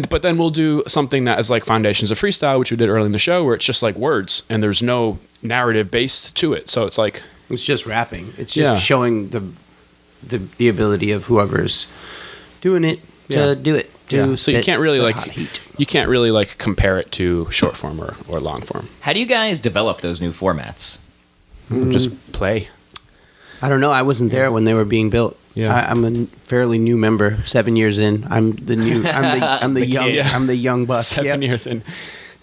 But then we'll do something that is like Foundations of Freestyle, which we did early in the show, where it's just like words and there's no narrative based to it. So it's like it's just rapping. It's just showing the ability of whoever's doing it to do it. So you can't really compare it to short form or long form. How do you guys develop those new formats? Just play. I don't know. I wasn't there when they were being built. Yeah. I'm a fairly new member. 7 years in, I'm the young buck. 7 years in,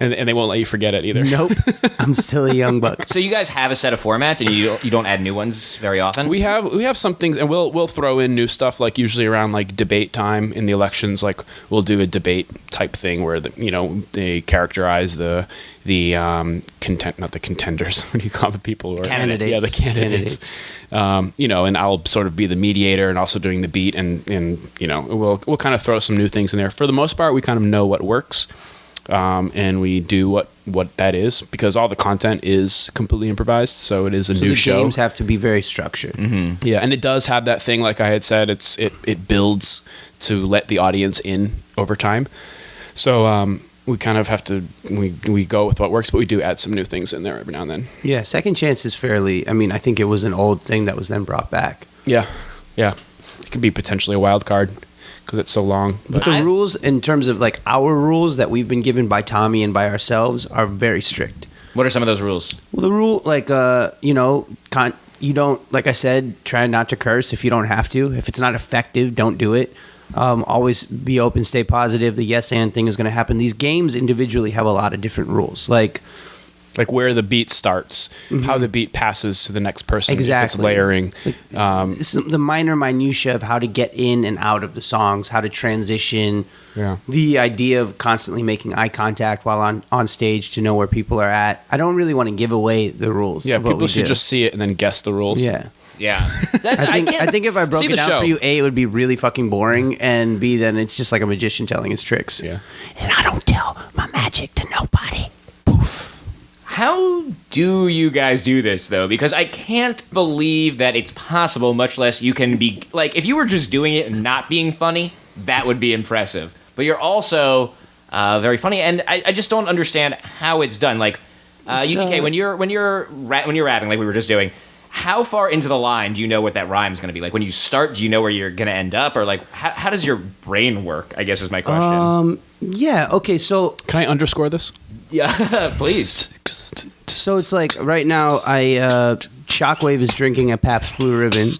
and they won't let you forget it either. Nope, I'm still a young buck. So you guys have a set of formats, and you don't add new ones very often. We have some things, and we'll throw in new stuff. Like usually around like debate time in the elections, like we'll do a debate type thing where they characterize the not the contenders. What do you call the people? Candidates. Yeah, the candidates. And I'll sort of be the mediator and also doing the beat, and we'll kind of throw some new things in there. For the most part, we kind of know what works, and we do what that is because all the content is completely improvised. So it is a new show. The games have to be very structured. Mm-hmm. Yeah, and it does have that thing, like I had said, it builds to let the audience in over time. So we kind of have to we go with what works, but we do add some new things in there every now and then. Yeah, Second Chance is fairly. I mean, I think it was an old thing that was then brought back. Yeah. It could be potentially a wild card because it's so long. But the rules, in terms of like our rules that we've been given by Tommy and by ourselves, are very strict. What are some of those rules? Well, the rule, like, you don't, like I said, try not to curse if you don't have to. If it's not effective, don't do it. Always be open, stay positive. The yes and thing is going to happen. These games individually have a lot of different rules. Like where the beat starts, how the beat passes to the next person. Exactly. If it's layering. The minor minutia of how to get in and out of the songs, how to transition. Yeah. The idea of constantly making eye contact while on stage to know where people are at. I don't really want to give away the rules. Yeah, people should just see it and then guess the rules. Yeah. Yeah. I think if I broke it down show. for you, A, it would be really fucking boring, and B, then it's just like a magician telling his tricks. Yeah. And I don't tell my magic to nobody. How do you guys do this, though? Because I can't believe that it's possible, much less you can be... Like, if you were just doing it and not being funny, that would be impressive. But you're also very funny, and I just don't understand how it's done. Like, UTK, when you're rapping, like we were just doing, how far into the line do you know what that rhyme is going to be? Like when you start, do you know where you're going to end up, or like how does your brain work? I guess is my question. Yeah. Okay. So Can I underscore this? Yeah, please. it's like right now, Shockwave is drinking a Pabst Blue Ribbon.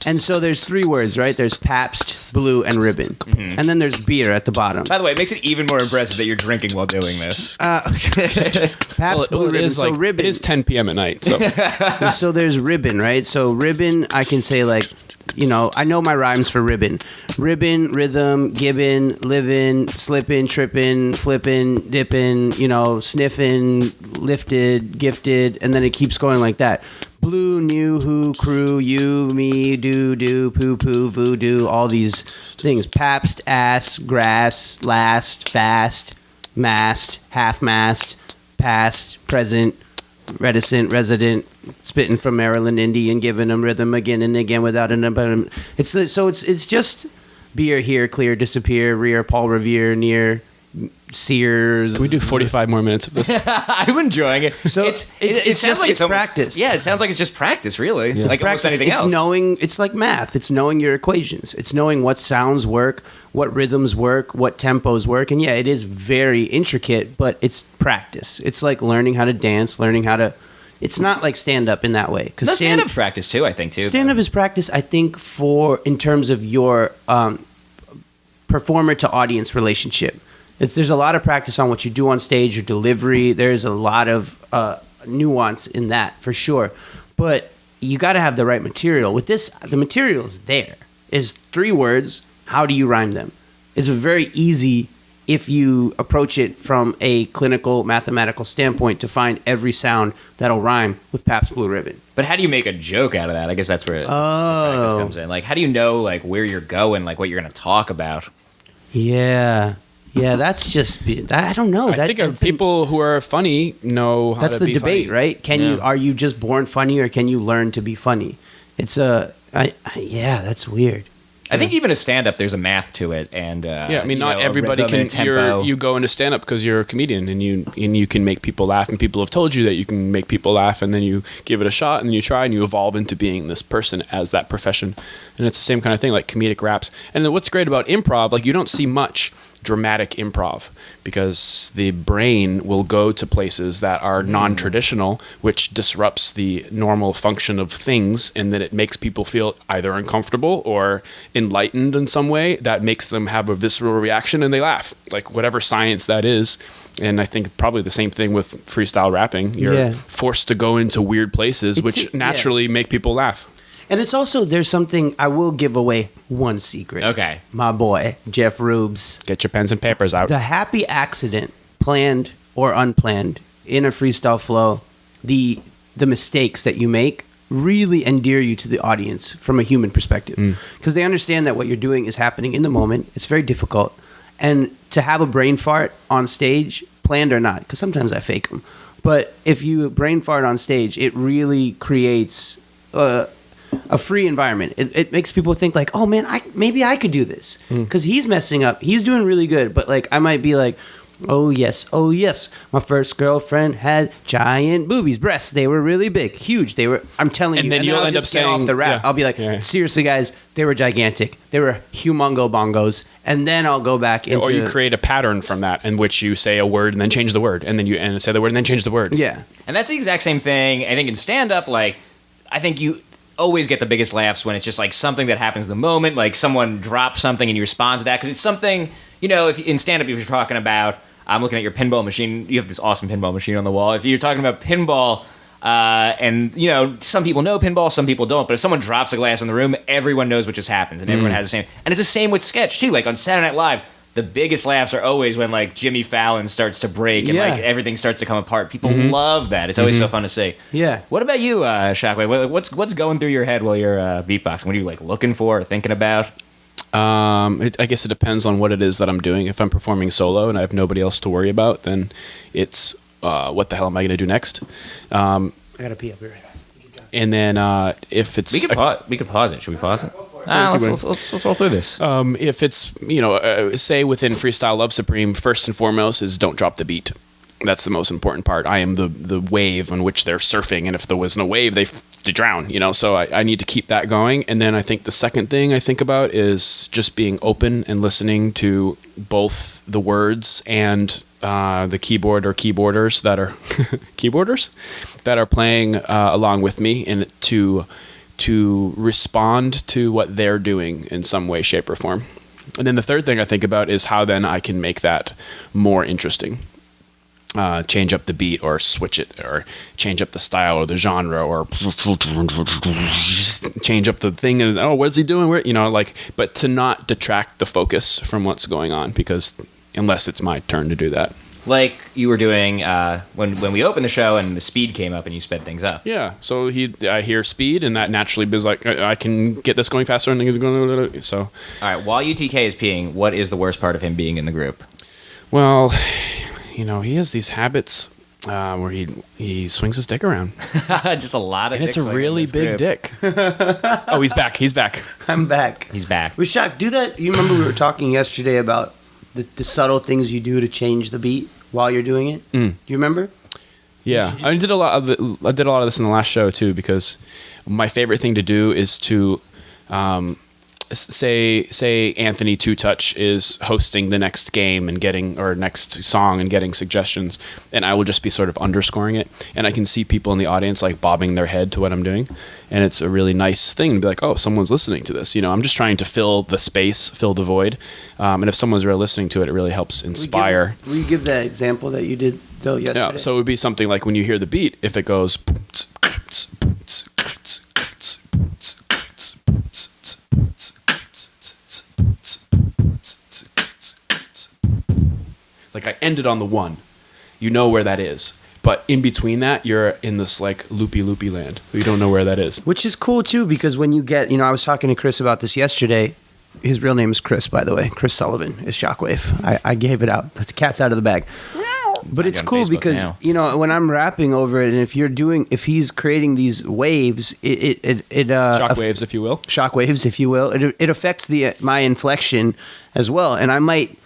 And so there's 3 words, right? There's Pabst, Blue, and Ribbon. And then there's beer at the bottom. By the way, it makes it even more impressive that you're drinking while doing this. Pabst Blue Ribbon. So Ribbon. It is 10 p.m. at night. So. So there's Ribbon, right? So Ribbon, I can say like, I know my rhymes for ribbon. Ribbon, rhythm, gibbon, livin', slippin', trippin', flippin', dippin', sniffin', lifted, gifted, and then it keeps going like that. Blue, new, who, crew, you, me, do, poo, voodoo, all these things. Pabst, ass, grass, last, fast, mast, half-mast, past, present, reticent, resident, spitting from Maryland, Indian, giving them rhythm again and again without an impediment. It's just beer here, clear, disappear, rear, Paul Revere, near, Sears. Can we do 45 more minutes of this? I'm enjoying it. So it sounds just like it's almost, practice. Yeah, it sounds like it's just practice, really. Yeah. Like almost anything it's else. knowing. It's like math. It's knowing your equations. It's knowing what sounds work, what rhythms work, what tempos work, and yeah, it is very intricate, but it's practice. It's like learning how to dance, learning how to. It's not like stand up in that way because stand-up practice too, I think too. Stand up is practice, I think, in terms of your performer to audience relationship. There's a lot of practice on what you do on stage, your delivery. There's a lot of nuance in that, for sure. But you got to have the right material. With this, the material is there. It's 3 words. How do you rhyme them? It's very easy if you approach it from a clinical, mathematical standpoint to find every sound that'll rhyme with Pabst Blue Ribbon. But how do you make a joke out of that? I guess that's where the practice comes in. Like, how do you know like where you're going, like what you're going to talk about? Yeah. Yeah, that's just. I don't know. I think people who are funny know how that's to the be debate, funny. right? Are you just born funny, or can you learn to be funny? It's yeah, that's weird. I think even a stand-up, there's a math to it, and yeah, I mean, not everybody can. You go into stand-up because you're a comedian, and you can make people laugh, and people have told you that you can make people laugh, and then you give it a shot, and then you try, and you evolve into being this person as that profession, and it's the same kind of thing, like comedic raps. And then what's great about improv, like you don't see much dramatic improv because the brain will go to places that are non-traditional, which disrupts the normal function of things, and then it makes people feel either uncomfortable or enlightened in some way that makes them have a visceral reaction and they laugh, like whatever science that is. And I think probably the same thing with freestyle rapping. You're forced to go into weird places which naturally make people laugh. And it's also, there's something, I will give away one secret. Okay. My boy, Jeff Rubes. Get your pens and papers out. The happy accident, planned or unplanned, in a freestyle flow, the mistakes that you make really endear you to the audience from a human perspective. Because they understand that what you're doing is happening in the moment. It's very difficult. And to have a brain fart on stage, planned or not, because sometimes I fake them. But if you brain fart on stage, it really creates a free environment. It makes people think like, oh man, maybe I could do this because he's messing up. He's doing really good, but like I might be like, oh yes, my first girlfriend had giant boobies, breasts. They were really big, huge. They were. I'm telling you. And then you'll end up saying off the rap. Yeah. I'll be like, seriously, guys, they were gigantic. They were humongo bongos. And then I'll go back into. Or you create a pattern from that in which you say a word and then change the word, and then you say the word and then change the word. Yeah, and that's the exact same thing. I think in stand up, like I think you always get the biggest laughs when it's just like something that happens in the moment, like someone drops something and you respond to that because it's something, if in stand-up, if you're talking about, I'm looking at your pinball machine, you have this awesome pinball machine on the wall. If you're talking about pinball, and some people know pinball, some people don't, but if someone drops a glass in the room, everyone knows what just happens and everyone has the same. And it's the same with sketch too. Like on Saturday Night Live, the biggest laughs are always when like Jimmy Fallon starts to break and like everything starts to come apart. People love that. It's always so fun to see. Yeah. What about you, Shockwave? What's going through your head while you're beatboxing? What are you like looking for or thinking about? I guess it depends on what it is that I'm doing. If I'm performing solo and I have nobody else to worry about, then it's what the hell am I going to do next? I gotta pee. I'll be right back. And then if it's we can pause it. Should we pause it? Let's roll through this. If it's say within Freestyle Love Supreme, first and foremost is don't drop the beat. That's the most important part. I am the wave on which they're surfing, and if there was no wave, they to drown, so I need to keep that going. And then I think the second thing I think about is just being open and listening to both the words and the keyboard or keyboarders that are keyboarders that are playing along with me, and to respond to what they're doing in some way, shape, or form. And then the third thing I think about is how then I can make that more interesting. Change up the beat or switch it or change up the style or the genre or change up the thing and what's he doing? But to not detract the focus from what's going on, because unless it's my turn to do that. Like you were doing when we opened the show and the speed came up and you sped things up. Yeah, so I hear speed and that naturally is like, I can get this going faster. So. All right, while UTK is peeing, what is the worst part of him being in the group? Well, he has these habits where he swings his dick around. Just a lot of. And it's a really big dick. Oh, he's back. I'm back. He's back. Well, Shaq, do that. You remember we were talking yesterday about the subtle things you do to change the beat while you're doing it? Do you remember? Yeah, I did a lot of this in the last show too, because my favorite thing to do is to say Anthony Two Touch is hosting the next game and next song and getting suggestions, and I will just be sort of underscoring it, and I can see people in the audience like bobbing their head to what I'm doing, and it's a really nice thing to be like, oh, someone's listening to this. I'm just trying to fill the space, fill the void, and if someone's really listening to it, it really helps inspire. Will you give that example that you did though yesterday? Yeah, so it would be something like when you hear the beat, if it goes like I ended on the one, you know where that is. But in between that, you're in this like loopy land. You don't know where that is. Which is cool too, because when you get, I was talking to Chris about this yesterday. His real name is Chris, by the way. Chris Sullivan is Shockwave. I gave it out. The cat's out of the bag. But it's cool because when I'm rapping over it, and if he's creating these waves, shockwaves, if you will. Shockwaves, if you will. It affects my inflection as well, and I might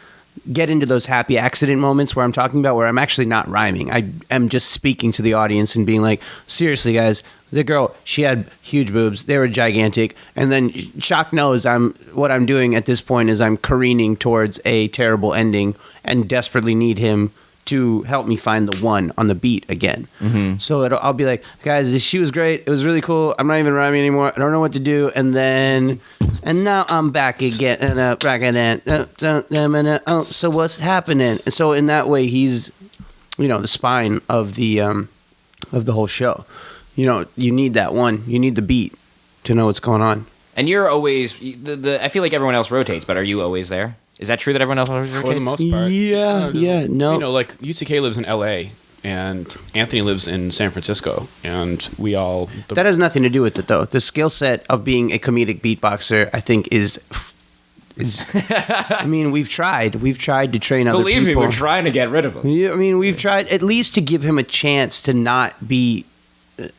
get into those happy accident moments where I'm talking about where I'm actually not rhyming. I am just speaking to the audience and being like, seriously, guys, the girl, she had huge boobs. They were gigantic. And then Shock knows what I'm doing at this point is I'm careening towards a terrible ending and desperately need him to help me find the one on the beat again. Mm-hmm. So I'll be like, guys, she was great. It was really cool. I'm not even rhyming anymore. I don't know what to do. And now I'm back again. And so what's happening? And so in that way, he's, the spine of the whole show. You need that one. You need the beat to know what's going on. And you're always I feel like everyone else rotates, but are you always there? Is that true that everyone else always rotates? For the most part. Yeah, no. Like UTK lives in LA and Anthony lives in San Francisco, and we all... That has nothing to do with it, though. The skill set of being a comedic beatboxer, I think, is I mean, we've tried to train other people. Believe me, we're trying to get rid of him. Yeah, I mean, we've tried at least to give him a chance to not be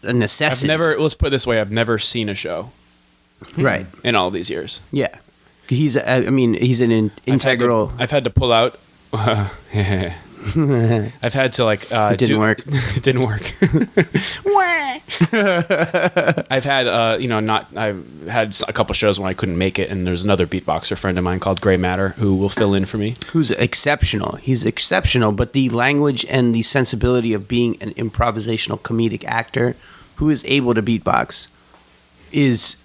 a necessity. Let's put it this way, I've never seen a show. Right. In all these years. Yeah. He's an integral... I've had to pull out... I've had to it didn't work. It didn't work. I've had I've had a couple shows when I couldn't make it, and there's another beatboxer friend of mine called Gray Matter who will fill in for me. Who's exceptional. He's exceptional, but the language and the sensibility of being an improvisational comedic actor who is able to beatbox is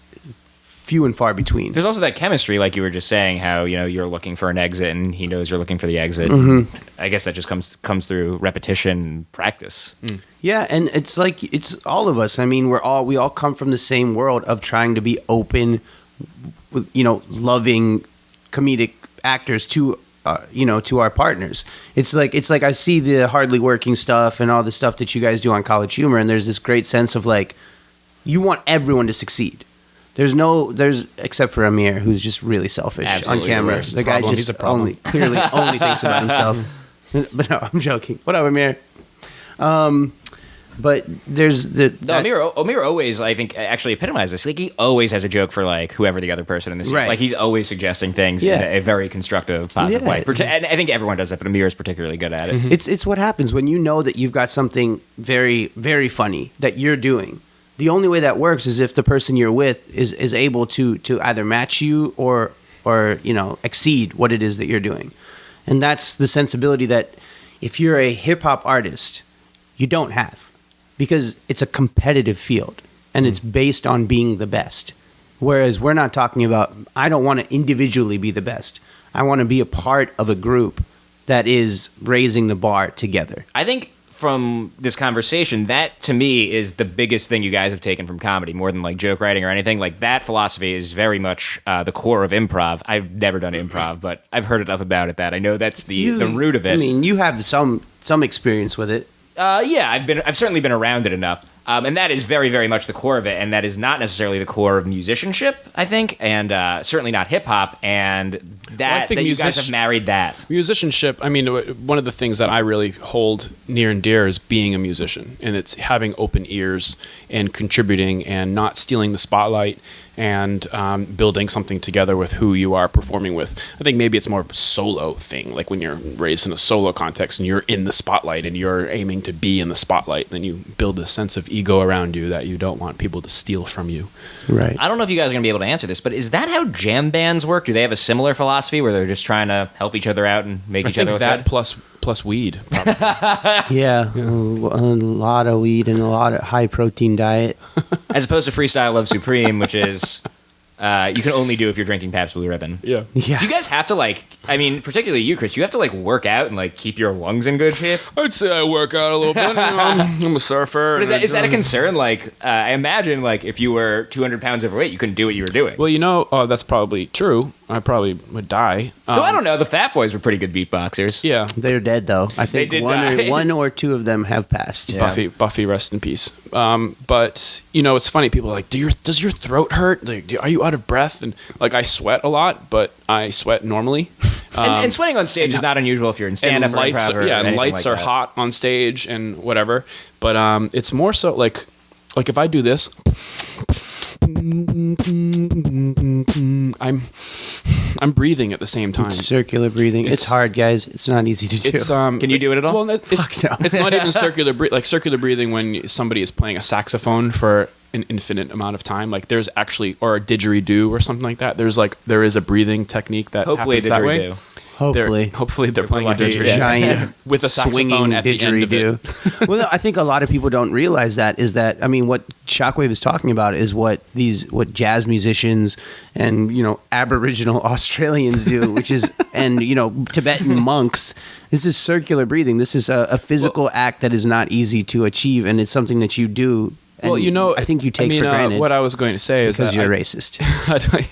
few and far between. There's also that chemistry, like you were just saying, how you're looking for an exit and he knows you're looking for the exit. Mm-hmm. I guess that just comes through repetition and practice. Yeah, and it's like it's all of us. I mean, we all come from the same world of trying to be open, loving comedic actors to to our partners. It's like I see the hardly working stuff and all the stuff that you guys do on College Humor, and there's this great sense of like you want everyone to succeed. There's except for Amir, who's just really selfish. Absolutely on camera. The guy just only thinks about himself. But no, I'm joking. What up, Amir? But there's Amir always, I think, actually epitomizes this. Like he always has a joke for like whoever the other person in the scene. Right. Like he's always suggesting things in a very constructive, positive way. And I think everyone does that, but Amir is particularly good at it. Mm-hmm. It's what happens when you know that you've got something very, very funny that you're doing. the only way that works is if the person you're with is able to either match you or exceed what it is that you're doing. And that's the sensibility that if you're a hip hop artist, you don't have, because it's a competitive field and it's based on being the best. Whereas we're not talking about, I don't want to individually be the best. I want to be a part of a group that is raising the bar together. I think from this conversation, that to me is the biggest thing you guys have taken from comedy, more than like joke writing or anything. Like that philosophy is very much the core of improv. I've never done improv, but I've heard enough about it that I know that's the root of it. I mean, you have some experience with it. Yeah, I've certainly been around it enough. And that is very, very much the core of it, and that is not necessarily the core of musicianship, I think, and certainly not hip-hop, and that you guys have married that. Musicianship, I mean, one of the things that I really hold near and dear is being a musician, and it's having open ears and contributing and not stealing the spotlight and building something together with who you are performing with. I think maybe it's more of a solo thing, like when you're raised in a solo context and you're in the spotlight and you're aiming to be in the spotlight, then you build a sense of ego around you that you don't want people to steal from you. Right. I don't know if you guys are going to be able to answer this, but is that how jam bands work? Do they have a similar philosophy where they're just trying to help each other out and make each other look that good? plus weed. Probably. Yeah, a lot of weed and a lot of high protein diet. As opposed to Freestyle Love Supreme, which is you can only do if you're drinking Pabst Blue Ribbon. Yeah. Do you guys have to particularly you, Chris, you have to work out and keep your lungs in good shape? I'd say I work out a little bit. I'm a surfer. But is that a concern? I imagine if you were 200 pounds overweight, you couldn't do what you were doing. Well, that's probably true. I probably would die. Though I don't know. The Fat Boys were pretty good beatboxers. Yeah. They're dead, though. I think They did die. one or two of them have passed. Yeah. Buffy, rest in peace. But it's funny. People are like, does your throat hurt? Are you out of breath? And I sweat a lot, but I sweat normally. And sweating on stage is not unusual if you're in stand-up or lights. improv or anything lights are that. hot on stage and whatever. But it's more so like if I do this, I'm breathing at the same time. Circular breathing. It's hard, guys. It's not easy to do. Can you do it at all? Fuck no. It's not even circular breathing when somebody is playing a saxophone for an infinite amount of time. There's actually, or a didgeridoo or something like that. There is a breathing technique that Hopefully happens that way. Hopefully they're playing a didgeridoo. Giant with a swinging saxophone at the end of it. Well, I think a lot of people don't realize that what Shockwave is talking about is what jazz musicians and Aboriginal Australians do, which is and Tibetan monks. This is circular breathing. This is a physical act that is not easy to achieve, and it's something that you do. And I think you take for granted. What I was going to say is because you're racist.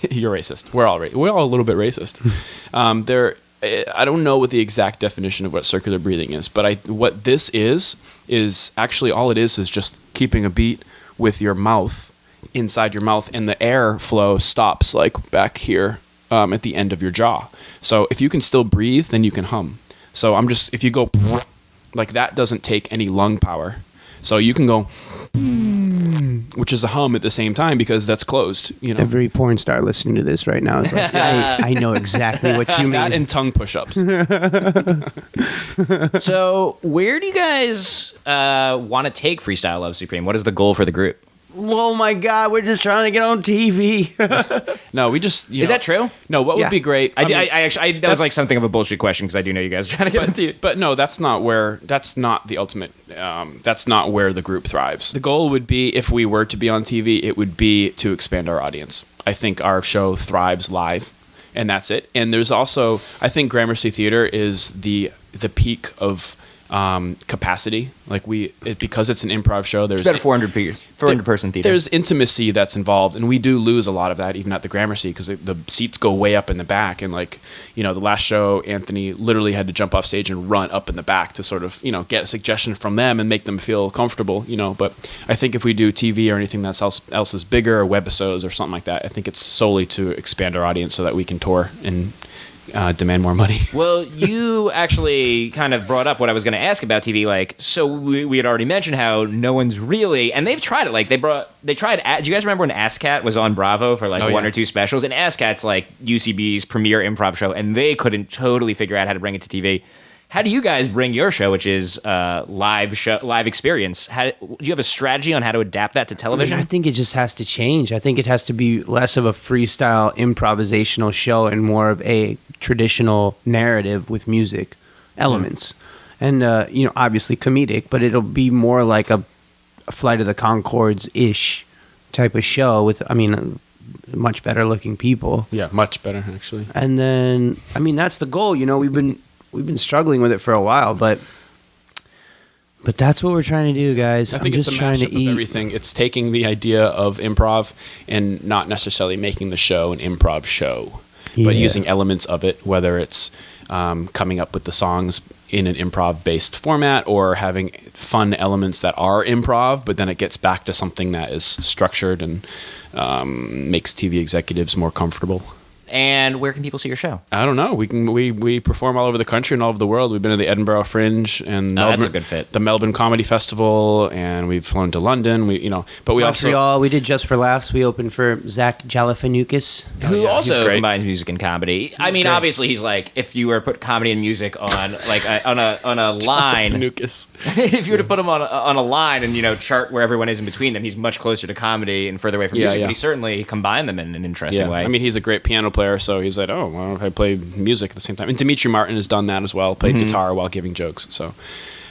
You're racist. We're all a little bit racist. I don't know what the exact definition of what circular breathing is, but what this is actually all it is just keeping a beat with your mouth, inside your mouth, and the air flow stops back here at the end of your jaw. So if you can still breathe, then you can hum. So if you go that doesn't take any lung power. So you can go, which is a hum at the same time because that's closed. Every porn star listening to this right now is like, I know exactly what you mean. That and tongue push-ups. So where do you guys want to take Freestyle Love Supreme? What is the goal for the group? Oh my God, we're just trying to get on TV. No, we just... Is that true? No, what would be great... that was something of a bullshit question because I do know you guys are trying to get on TV. But no, that's not the ultimate... that's not where the group thrives. The goal would be, if we were to be on TV, it would be to expand our audience. I think our show thrives live, and that's it. And there's also... I think Gramercy Theater is the peak of... capacity, because it's an improv show. There's about a 400 person theater. There's intimacy that's involved, and we do lose a lot of that even at the Gramercy because the seats go way up in the back. And the last show, Anthony literally had to jump off stage and run up in the back to sort of get a suggestion from them and make them feel comfortable. But I think if we do TV or anything that's else is bigger or webisodes or something like that, I think it's solely to expand our audience so that we can tour and demand more money. Well, you actually kind of brought up what I was going to ask about TV. So we had already mentioned how no one's really, and they've tried it. They tried. Do you guys remember when ASCAT was on Bravo for one or two specials? And ASCAT's UCB's premier improv show, and they couldn't totally figure out how to bring it to TV. How do you guys bring your show, which is live experience? Do you have a strategy on how to adapt that to television? I think it just has to change. I think it has to be less of a freestyle improvisational show and more of a traditional narrative with music elements. And, obviously comedic, but it'll be more like a Flight of the Conchords-ish type of show with, much better looking people. Yeah, much better, actually. And then, that's the goal. We've been struggling with it for a while, but that's what we're trying to do, guys. I think I'm it's just a trying to mashup eat of everything. It's taking the idea of improv and not necessarily making the show an improv show, but using elements of it, whether it's coming up with the songs in an improv-based format or having fun elements that are improv, but then it gets back to something that is structured and makes TV executives more comfortable. And where can people see your show? I don't know. We perform all over the country and all over the world. We've been to the Edinburgh Fringe and that's a good fit. The Melbourne Comedy Festival, and we've flown to London. But we Montreal. We did Just for Laughs. We opened for Zach Galifianakis, who also he's great. combines music and comedy. Obviously, he's like, if you were to put comedy and music on on a line, if you were to put him on a line and chart where everyone is in between them, he's much closer to comedy and further away from music. But he certainly combined them in an interesting way. He's a great piano player. So he's like, oh, why don't I play music at the same time? And Dimitri Martin has done that as well, played guitar while giving jokes. So,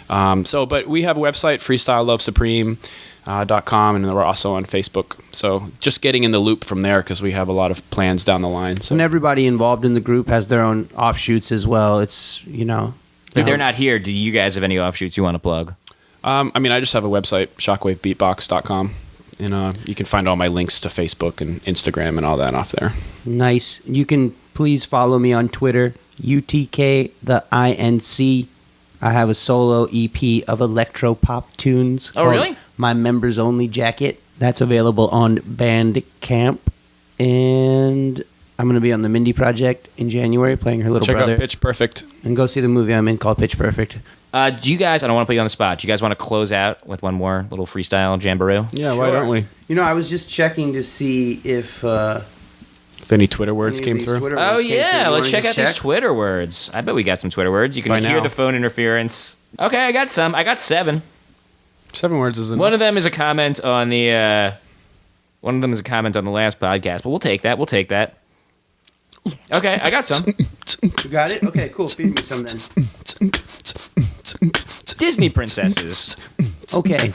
but we have a website, freestylelovesupreme.com, and we're also on Facebook. So just getting in the loop from there because we have a lot of plans down the line. So. And everybody involved in the group has their own offshoots as well. It's, If they're not here, do you guys have any offshoots you want to plug? I just have a website, shockwavebeatbox.com. And you can find all my links to Facebook and Instagram and all that off there. Nice. You can please follow me on Twitter, UTK_INC. I have a solo EP of electro pop tunes. Oh, really? My Members Only Jacket. That's available on Bandcamp. And I'm going to be on the Mindy Project in January playing her little brother. Check out Pitch Perfect. And go see the movie I'm in called Pitch Perfect. Do you guys, I don't want to put you on the spot, do you guys want to close out with one more little freestyle jamboree? Yeah, why don't we? I was just checking to see if any Twitter words came through. Let's check out these Twitter words. I bet we got some Twitter words. You can hear the phone interference. Okay, I got some. I got 7. 7 words is enough. One of them is a comment on the last podcast, but we'll take that. Okay, I got some. You got it? Okay, cool. Feed me some then. Disney princesses. Okay.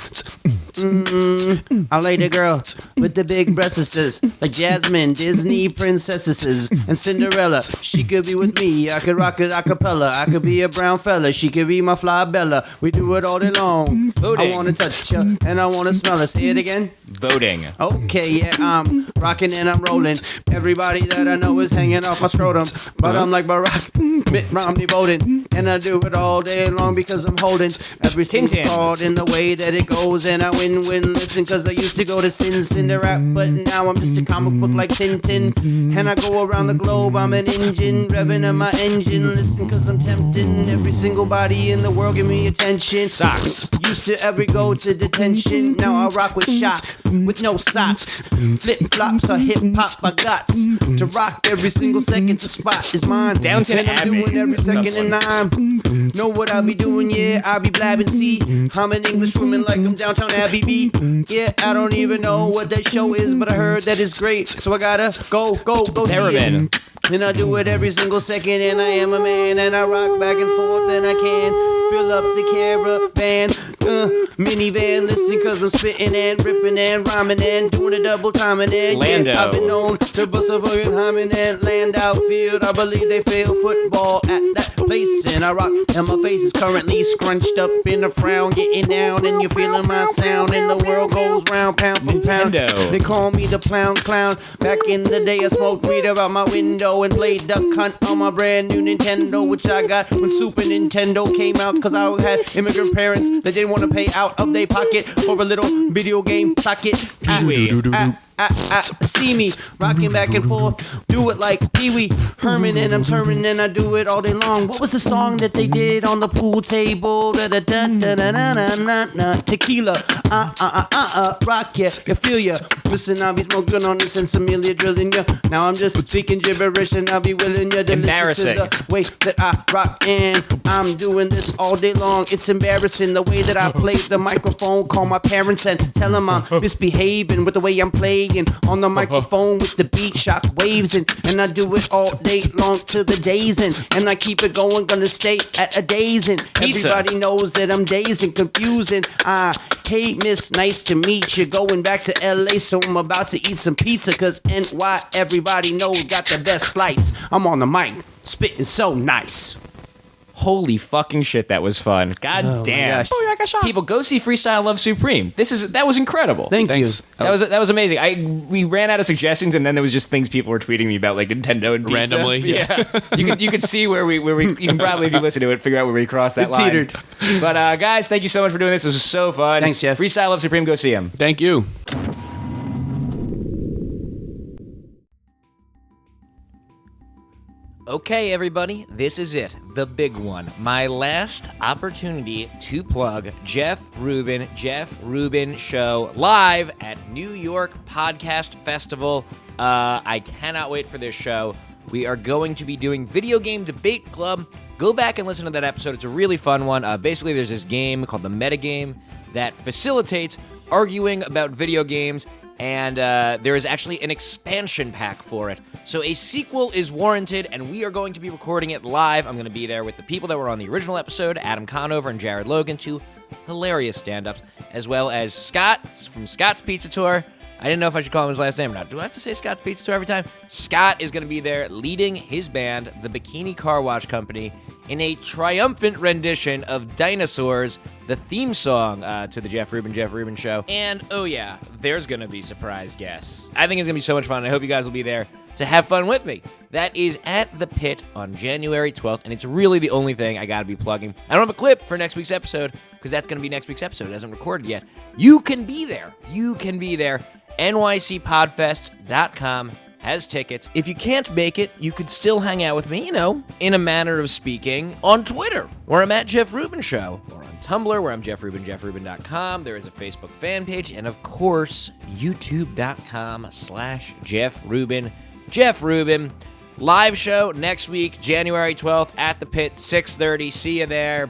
I like the girl with the big breasts, like Jasmine, Disney princesses, and Cinderella. She could be with me. I could rock it a cappella. I could be a brown fella. She could be my fly Bella. We do it all day long. Voting. I want to touch her and I want to smell her. Say it again. Voting. Okay, yeah, I'm rocking and I'm rolling. Everybody that I know is hanging off my scrotum, but I'm like Barack Mitt Romney voting, and I do it all day long because I'm holding every single chord in the way that it goes, and I win. Listen, cause I used to go to Cinder rap, but now I'm just a comic book like Tintin, and I go around the globe. I'm an engine, revving up my engine. Listen, cause I'm tempting every single body in the world. Give me attention. Socks. Used to every go to detention. Now I rock with shock, with no socks. Flip flops or hip hop. I got to rock every single second. The spot is mine. Downton and I'm Abbey. doing every second and I'm. Know what I be doing? Yeah, I be blabbing. See, I'm an English woman like I'm Downtown Abbey. B. Yeah, I don't even know what that show is, but I heard that it's great, so I gotta go see it. And I do it every single second, and I am a man, and I rock back and forth, and I can fill up the caravan, minivan. Listen, cause I'm spitting and ripping and rhyming and doing a double timing and Lando. Yeah, I've been known to bust a fucking hymen and land outfield. I believe they fail football at that place, and I rock, and my face is currently scrunched up in a frown, getting down, and you're feeling my sound, and the world goes round, pound for pound. Nintendo. They call me the clown. Back in the day, I smoked weed out my window and played duck hunt on my brand new Nintendo, which I got when Super Nintendo came out, cause I had immigrant parents that didn't want to pay out of their pocket for a little video game socket. Pee-wee. See me rocking back and forth, do it like Pee Wee Herman, and I'm turning and I do it all day long. What was the song that they did on the pool table? Tequila, rock ya, you feel ya. Listen, I'll be smoking on this and Amelia drilling ya. Now I'm just speaking gibberish and I'll be willing ya to Embarrassing. listen to the way that I rock, and I'm doing this all day long. It's embarrassing the way that I play the microphone. Call my parents and tell them I'm misbehaving with the way I'm playing on the microphone with the beat shock waves, and I do it all day long till the days in, and I keep it going, gonna stay at a days in. Pizza. Everybody knows that I'm dazed and confused, and hey miss, nice to meet you. Going back to LA, so I'm about to eat some pizza, cause NY everybody knows got the best slice. I'm on the mic, spitting so nice. Holy fucking shit, that was fun. God damn. gosh. People, go see Freestyle Love Supreme. That was incredible. Thank Thanks. you. That was amazing. We ran out of suggestions, and then there was just things people were tweeting me about, like Nintendo and pizza. Randomly, yeah. you could see where we you can probably, if you listen to it, figure out where we crossed that line. Teetered. But guys, thank you so much for doing this. This was so fun. Thanks, Jeff. Freestyle Love Supreme. Go see him. Thank you. Okay, everybody, this is it, the big one. My last opportunity to plug Jeff Rubin Show live at New York Podcast Festival. I cannot wait for this show. We are going to be doing Video Game Debate Club. Go back and listen to that episode. It's a really fun one. Basically, there's this game called the Metagame that facilitates arguing about video games, and there is actually an expansion pack for it. So a sequel is warranted, and we are going to be recording it live. I'm going to be there with the people that were on the original episode, Adam Conover and Jared Logan, two hilarious stand-ups, as well as Scott from Scott's Pizza Tour. I didn't know if I should call him his last name or not. Do I have to say Scott's Pizza Tour every time? Scott is going to be there leading his band, the Bikini Car Wash Company, in a triumphant rendition of Dinosaurs, the theme song to the Jeff Rubin Show. And, oh yeah, there's going to be surprise guests. I think it's going to be so much fun. I hope you guys will be there to have fun with me. That is at the Pit on January 12th, and it's really the only thing I got to be plugging. I don't have a clip for next week's episode, because that's going to be next week's episode. It hasn't recorded yet. You can be there. NYCPodfest.com has tickets. If you can't make it, you could still hang out with me, in a manner of speaking, on Twitter, where I'm at Jeff Rubin Show, or on Tumblr, where I'm jeffrubin.com. There is a Facebook fan page, and of course, youtube.com/Jeff Rubin. Jeff Rubin. Live show next week, January 12th, at the Pit, 6:30. See you there.